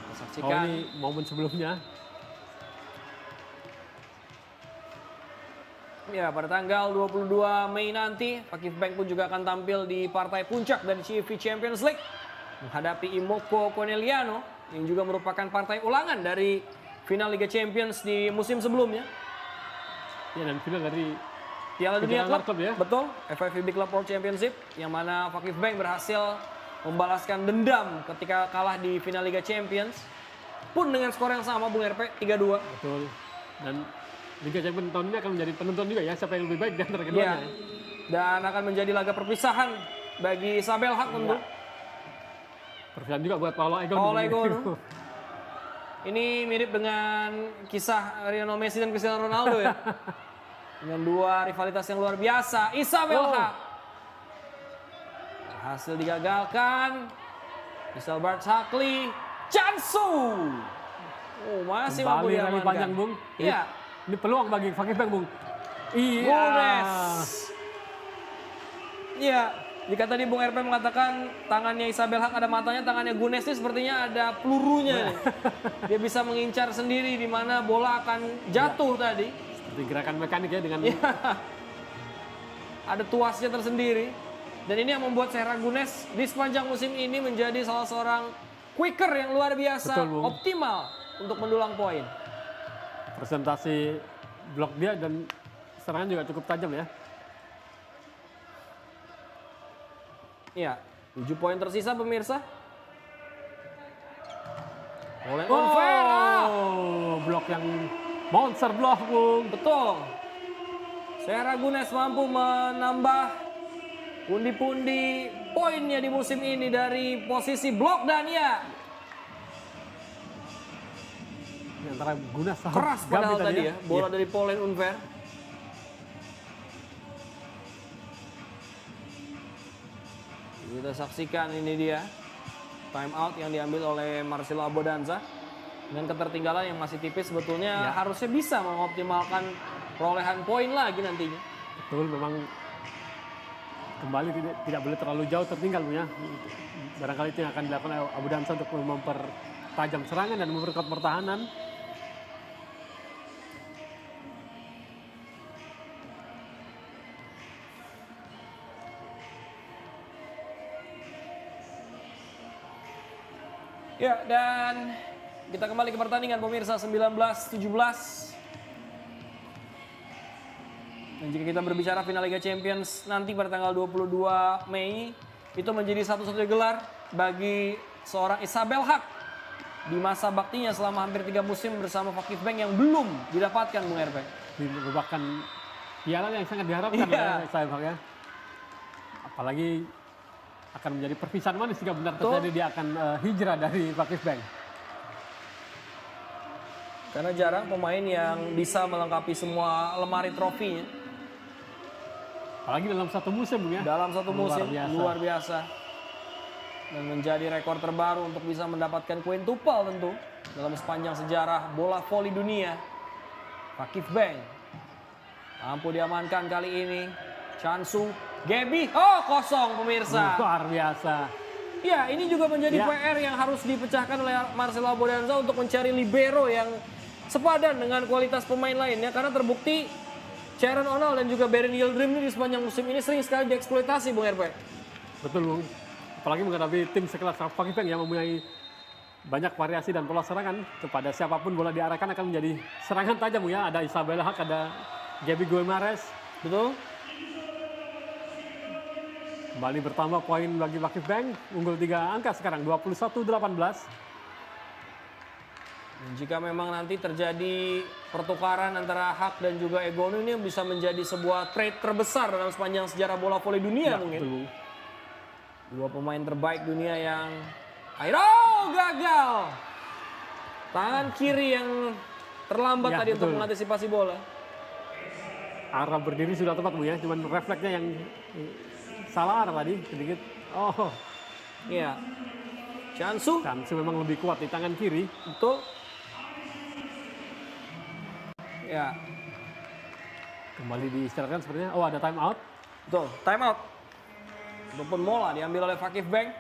[SPEAKER 2] Oh,
[SPEAKER 1] saksikan.
[SPEAKER 2] ini momen sebelumnya.
[SPEAKER 1] Ya, pada tanggal 22 Mei nanti, Fakif Bank pun juga akan tampil di partai puncak dari CFP Champions League menghadapi Imoko Corneliano yang juga merupakan partai ulangan dari final Liga Champions di musim sebelumnya.
[SPEAKER 2] Ya, dan final dari
[SPEAKER 1] Piala Dunia
[SPEAKER 2] Kejuaraan
[SPEAKER 1] Club,
[SPEAKER 2] Klub ya.
[SPEAKER 1] betul, FIVB Club World Championship yang mana Fakif Bank berhasil membalaskan dendam ketika kalah di final Liga Champions pun dengan skor yang sama Bung RP 3-2.
[SPEAKER 2] Betul. Dan Liga Champions tahun ini akan menjadi penentu juga ya, siapa yang lebih baik di antara
[SPEAKER 1] Iya.
[SPEAKER 2] keduanya.
[SPEAKER 1] Dan akan menjadi laga perpisahan bagi Isabel Haq tentu.
[SPEAKER 2] Perpisahan juga buat Paulo Egon.
[SPEAKER 1] Paulo Egon. Ini mirip dengan kisah Lionel Messi dan Cristiano Ronaldo ya. Dengan dua rivalitas yang luar biasa. Isabel Haq berhasil digagalkan. Isabel Bart Shakli. Chansu. Oh, masih mampu
[SPEAKER 2] Kembali rally
[SPEAKER 1] diamankan.
[SPEAKER 2] panjang Bung.
[SPEAKER 1] Iya.
[SPEAKER 2] Ini peluang bagi Fakif Bank Bung. Iya.
[SPEAKER 1] Gunes. Iya. Jika tadi Bung RP mengatakan tangannya Isabel Haq ada matanya, tangannya Gunes ini sepertinya ada pelurunya. Dia bisa mengincar sendiri di mana bola akan jatuh tadi.
[SPEAKER 2] Seperti gerakan mekanik ya dengan
[SPEAKER 1] Ada tuasnya tersendiri. Dan ini yang membuat Serra Gunes di sepanjang musim ini menjadi salah seorang quicker yang luar biasa,
[SPEAKER 2] Betul, Bung.
[SPEAKER 1] optimal untuk mendulang poin.
[SPEAKER 2] presentasi blok dia dan serangan juga cukup tajam ya.
[SPEAKER 1] Iya, 7 poin tersisa pemirsa. Oleh
[SPEAKER 2] Oh,
[SPEAKER 1] Onvera.
[SPEAKER 2] blok yang monster blok Bung.
[SPEAKER 1] Betul. Serra Gunes mampu menambah pundi-pundi poinnya di musim ini dari posisi blok dan ya
[SPEAKER 2] Ini antara Gunas sama
[SPEAKER 1] keras
[SPEAKER 2] Gaby
[SPEAKER 1] padahal tadi ya. Bola
[SPEAKER 2] Iya.
[SPEAKER 1] dari Pauline Unver. Kita saksikan ini dia. Time out yang diambil oleh Marcelo Abodanza. Dengan ketertinggalan yang masih tipis sebetulnya harusnya bisa mengoptimalkan perolehan poin lagi nantinya.
[SPEAKER 2] Betul, memang kembali tidak boleh terlalu jauh tertinggal ya. Barangkali itu yang akan dilakukan Abu Dansa untuk mempertajam serangan dan memperkuat pertahanan.
[SPEAKER 1] Ya, dan kita kembali ke pertandingan pemirsa 19-17. Dan jika kita berbicara final Liga Champions nanti pada tanggal 22 Mei, itu menjadi satu-satunya gelar bagi seorang Isabel Haq di masa baktinya selama hampir 3 musim bersama Fakif Bank yang belum didapatkan Bung RP.
[SPEAKER 2] Ini merupakan piala yang sangat diharapkan
[SPEAKER 1] Iya.
[SPEAKER 2] oleh Isabel Haq ya. Apalagi akan menjadi perpisahan manis jika benar
[SPEAKER 1] Betul.
[SPEAKER 2] terjadi dia akan hijrah dari Fakif Bank.
[SPEAKER 1] Karena jarang pemain yang bisa melengkapi semua lemari trofinya
[SPEAKER 2] Apalagi dalam satu musim Bung ya.
[SPEAKER 1] dalam satu musim.
[SPEAKER 2] biasa.
[SPEAKER 1] Luar biasa. Dan menjadi rekor terbaru untuk bisa mendapatkan quintuple tentu dalam sepanjang sejarah bola voli dunia. Fakif Bank mampu diamankan kali ini. Chansu, Gaby, oh kosong pemirsa.
[SPEAKER 2] Luar biasa.
[SPEAKER 1] Ya, ini juga menjadi
[SPEAKER 2] Ya.
[SPEAKER 1] PR yang harus dipecahkan oleh Marcelo Abodanza untuk mencari libero yang sepadan dengan kualitas pemain lainnya. Karena terbukti Sharon O'Neill dan juga Beren Yildirim ini di sepanjang musim ini sering sekali dieksploitasi Bung RP.
[SPEAKER 2] Betul Bung. Apalagi menghadapi tim sekelas Fakif Bank yang mempunyai banyak variasi dan pola serangan, kepada siapapun bola diarahkan akan menjadi serangan tajam Bung ya. Ada Isabel Haq, ada Gaby Guimares.
[SPEAKER 1] Betul?
[SPEAKER 2] Kembali bertambah poin bagi Fakif Bank, unggul 3 angka sekarang 21-18.
[SPEAKER 1] Dan jika memang nanti terjadi pertukaran antara Haq dan juga Egonu, ini bisa menjadi sebuah trade terbesar dalam sepanjang sejarah bola voli dunia mungkin.
[SPEAKER 2] Betul, Bung.
[SPEAKER 1] Dua pemain terbaik dunia yang oh, gagal. Tangan kiri yang terlambat
[SPEAKER 2] Ya,
[SPEAKER 1] tadi untuk
[SPEAKER 2] betul.
[SPEAKER 1] mengantisipasi bola.
[SPEAKER 2] arah berdiri sudah tepat Bung ya, cuman refleksnya yang salah arah tadi sedikit. Oh,
[SPEAKER 1] Iya. Chansu.
[SPEAKER 2] Chansu memang lebih kuat di tangan kiri.
[SPEAKER 1] Betul. Ya,
[SPEAKER 2] Kembali diisyaratkan sepertinya. Oh, ada time out.
[SPEAKER 1] betul. Time out. Ataupun mola diambil oleh Fakif Bank.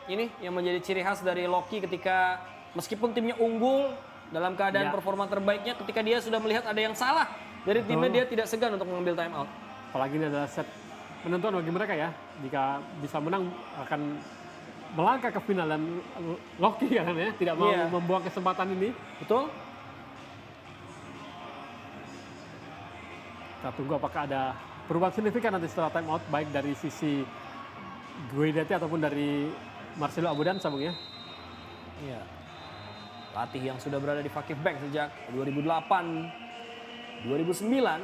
[SPEAKER 1] Ini yang menjadi ciri khas dari Loki ketika meskipun timnya unggul dalam keadaan
[SPEAKER 2] Ya.
[SPEAKER 1] performa terbaiknya, ketika dia sudah melihat ada yang salah dari timnya, dia tidak segan untuk mengambil time out.
[SPEAKER 2] Apalagi ini adalah set penentuan bagi mereka ya. Jika bisa menang akan melangkah ke final dan Loki kan ya tidak mau
[SPEAKER 1] Iya.
[SPEAKER 2] membuang kesempatan ini.
[SPEAKER 1] Betul?
[SPEAKER 2] Kita tunggu apakah ada perubahan signifikan nanti setelah time out baik dari sisi Guidetti ataupun dari Marcelo Abudanza Bung ya.
[SPEAKER 1] Iya. Pelatih yang sudah berada di Fakif Bank sejak 2008, 2009.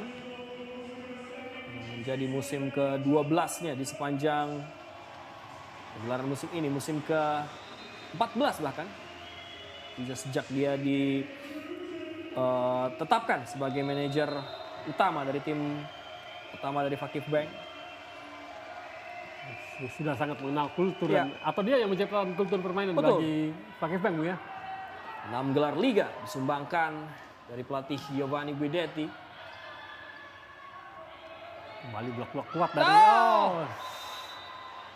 [SPEAKER 1] Menjadi musim ke-12-nya di sepanjang gelaran musim ini, musim ke-14 bahkan. Sejak dia ditetapkan sebagai manajer utama dari tim utama dari Fakif Bank.
[SPEAKER 2] Sudah sangat mengenal kultur
[SPEAKER 1] Ya.
[SPEAKER 2] atau dia yang menciptakan kultur permainan
[SPEAKER 1] Betul.
[SPEAKER 2] bagi Fakif Bank Bung ya.
[SPEAKER 1] 6 gelar liga disumbangkan dari pelatih Giovanni Guidetti.
[SPEAKER 2] Kembali blok-blok kuat dari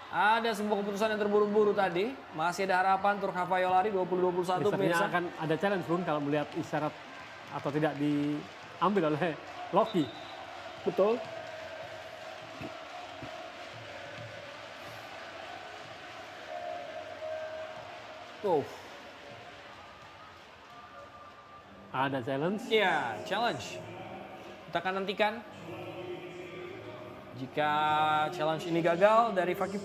[SPEAKER 1] Ada sebuah keputusan yang terburu-buru tadi. Masih ada harapan Turk Havayolari 2021
[SPEAKER 2] Misalnya
[SPEAKER 1] pemirsa.
[SPEAKER 2] akan ada challenge Bung kalau melihat isyarat atau tidak diambil oleh Loki.
[SPEAKER 1] Betul. Tuh,
[SPEAKER 2] Ada challenge.
[SPEAKER 1] iya, challenge. Kita akan nantikan. Jika challenge ini gagal dari Fakif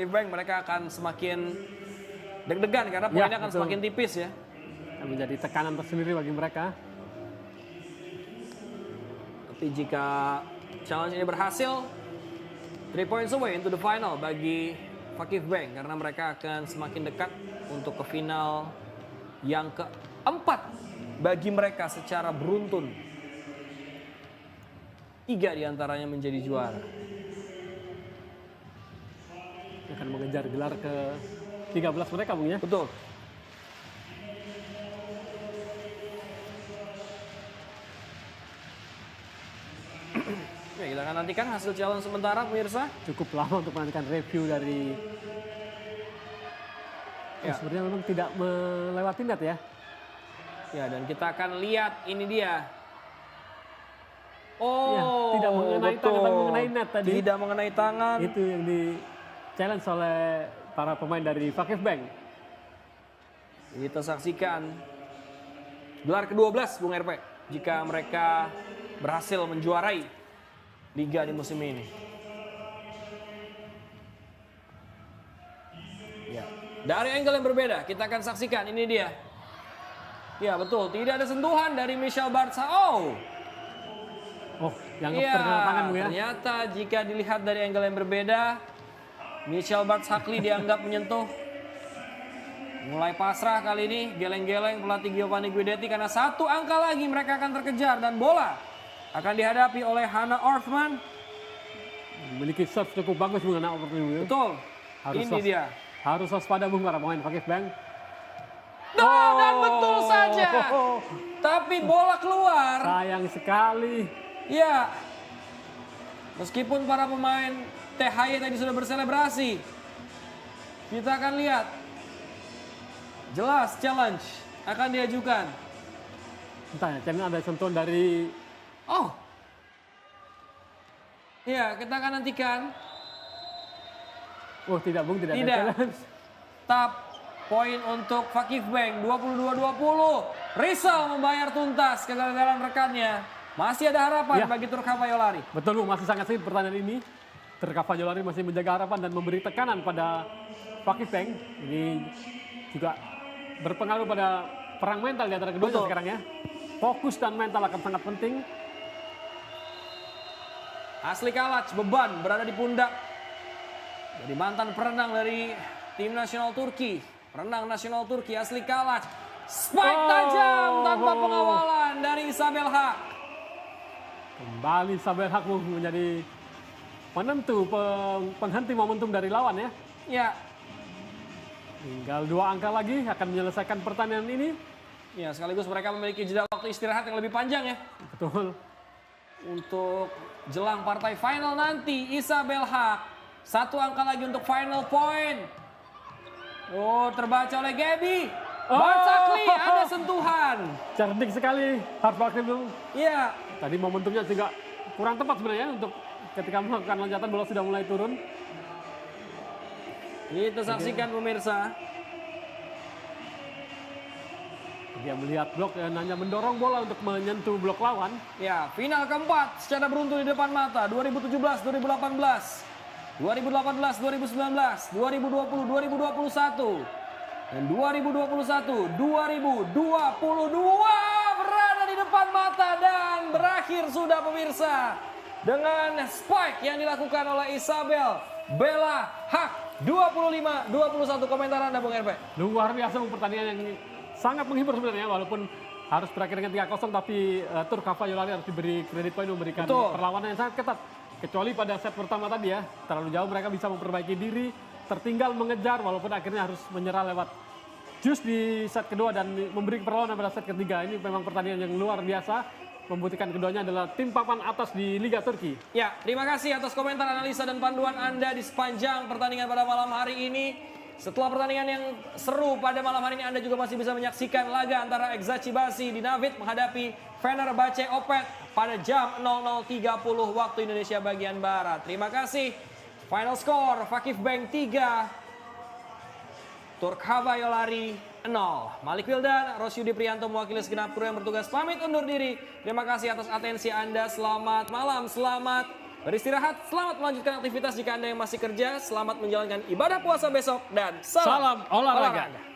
[SPEAKER 1] Bank, mereka akan semakin deg-degan karena
[SPEAKER 2] Ya,
[SPEAKER 1] poinnya akan
[SPEAKER 2] betul.
[SPEAKER 1] semakin tipis ya.
[SPEAKER 2] Akan menjadi tekanan tersendiri bagi mereka.
[SPEAKER 1] Tapi jika challenge ini berhasil, 3 points away into the final bagi Fakif Bank karena mereka akan semakin dekat untuk ke final yang keempat bagi mereka secara beruntun. 3 diantaranya menjadi juara.
[SPEAKER 2] Akan mengejar gelar ke 13 mereka Bung ya.
[SPEAKER 1] Betul. Oke, kita akan nantikan hasil challenge sementara pemirsa.
[SPEAKER 2] Cukup lama untuk menantikan review dari
[SPEAKER 1] Ya.
[SPEAKER 2] sebenarnya memang tidak melewati net ya.
[SPEAKER 1] Ya, dan kita akan lihat ini dia.
[SPEAKER 2] Ya,
[SPEAKER 1] Oh,
[SPEAKER 2] tidak mengenai
[SPEAKER 1] betul.
[SPEAKER 2] tangan, tapi mengenai net tadi.
[SPEAKER 1] Tidak mengenai tangan.
[SPEAKER 2] Itu yang di challenge oleh para pemain dari Fakif Bank.
[SPEAKER 1] Kita saksikan gelar ke-12 Bung RP jika mereka berhasil menjuarai liga di musim ini. Ya. Dari angle yang berbeda kita akan saksikan ini dia. Ya betul, tidak ada sentuhan dari Michel Barca.
[SPEAKER 2] Oh, yang
[SPEAKER 1] Iya,
[SPEAKER 2] terkena tangan Bung ya.
[SPEAKER 1] ternyata jika dilihat dari angle yang berbeda, Michel Bartz-Hakli dianggap menyentuh. Mulai pasrah kali ini, geleng-geleng pelatih Giovanni Guidetti karena 1 angka lagi mereka akan terkejar dan bola akan dihadapi oleh Hannah Orthman.
[SPEAKER 2] Memiliki serve cukup bagus Bung anak opportunity.
[SPEAKER 1] Betul,
[SPEAKER 2] Harus
[SPEAKER 1] ini dia.
[SPEAKER 2] Harus waspada Bung para pemain Fakif Bank.
[SPEAKER 1] Dan betul saja, tapi bola keluar.
[SPEAKER 2] Sayang sekali.
[SPEAKER 1] Ya, meskipun para pemain THY tadi sudah berselebrasi, kita akan lihat. Jelas challenge akan diajukan.
[SPEAKER 2] Entah ya, challenge ada sentuhan dari
[SPEAKER 1] Oh, iya kita akan nantikan.
[SPEAKER 2] tidak Bung, tidak ada
[SPEAKER 1] Tidak.
[SPEAKER 2] challenge.
[SPEAKER 1] Tap poin untuk Fakif Bank 22-20. Rizal membayar tuntas kegagalan rekannya. Masih ada harapan
[SPEAKER 2] Ya.
[SPEAKER 1] bagi Turk Havayolari.
[SPEAKER 2] Betul Bung, masih sangat sulit pertandingan ini. Terkava Jolari masih menjaga harapan dan memberi tekanan pada Fakif Bank. Ini juga berpengaruh pada perang mental di antara keduanya
[SPEAKER 1] Betul.
[SPEAKER 2] sekarang ya. Fokus dan mental akan sangat penting.
[SPEAKER 1] Asli Kalac beban berada di pundak dari mantan perenang dari tim nasional Turki. Perenang nasional Turki Asli Kalac. Spike tajam tanpa pengawalan dari Isabel Haq.
[SPEAKER 2] Kembali Isabel Haq menjadi penentu penghenti momentum dari lawan ya.
[SPEAKER 1] Ya,
[SPEAKER 2] Tinggal 2 angka lagi akan menyelesaikan pertandingan ini.
[SPEAKER 1] ya sekaligus mereka memiliki jeda waktu istirahat yang lebih panjang ya.
[SPEAKER 2] Betul.
[SPEAKER 1] Untuk jelang partai final nanti, Isabel Haq 1 angka lagi untuk final point. Oh, terbaca oleh Gaby. Barsakli, ada sentuhan.
[SPEAKER 2] Cerdik sekali Harv Barsakli dulu.
[SPEAKER 1] Iya,
[SPEAKER 2] Tadi momentumnya juga kurang tepat sebenarnya untuk ketika melakukan loncatan bola sudah mulai turun.
[SPEAKER 1] kita saksikan pemirsa.
[SPEAKER 2] Dia melihat blok dan hanya mendorong bola untuk menyentuh blok lawan.
[SPEAKER 1] Ya, final keempat secara beruntun di depan mata. 2017, 2018, 2018, 2019, 2020, 2021. Dan 2021, 2022 berada di depan mata dan berakhir sudah pemirsa. Dengan spike yang dilakukan oleh Isabel Bella Haq. 25-21, komentar Anda Bung RP.
[SPEAKER 2] Luar biasa pertandingan yang sangat menghibur sebenarnya, walaupun harus berakhir dengan 3-0, tapi Turkava Yolari harus diberi kredit poin memberikan
[SPEAKER 1] Betul.
[SPEAKER 2] perlawanan yang sangat ketat. Kecuali pada set pertama tadi ya, terlalu jauh mereka bisa memperbaiki diri, tertinggal mengejar walaupun akhirnya harus menyerah lewat jus di set kedua dan memberi perlawanan pada set ketiga. Ini memang pertandingan yang luar biasa. Membuktikan keduanya adalah tim papan atas di Liga Turki.
[SPEAKER 1] Ya, terima kasih atas komentar, analisa, dan panduan Anda di sepanjang pertandingan pada malam hari ini. Setelah pertandingan yang seru pada malam hari ini, Anda juga masih bisa menyaksikan laga antara Eczacıbaşı Dinavit menghadapi Fenerbahçe Opet pada jam 00.30 waktu Indonesia bagian Barat. Terima kasih. Final score, Fakif Bank 3, Turkava Yolari 0. Malik Wildan, Rosyudi Prianto mewakili segenap kru yang bertugas pamit undur diri. Terima kasih atas atensi Anda. Selamat malam, selamat beristirahat, selamat melanjutkan aktivitas jika Anda yang masih kerja. Selamat menjalankan ibadah puasa besok dan salam
[SPEAKER 2] Salam olahraga.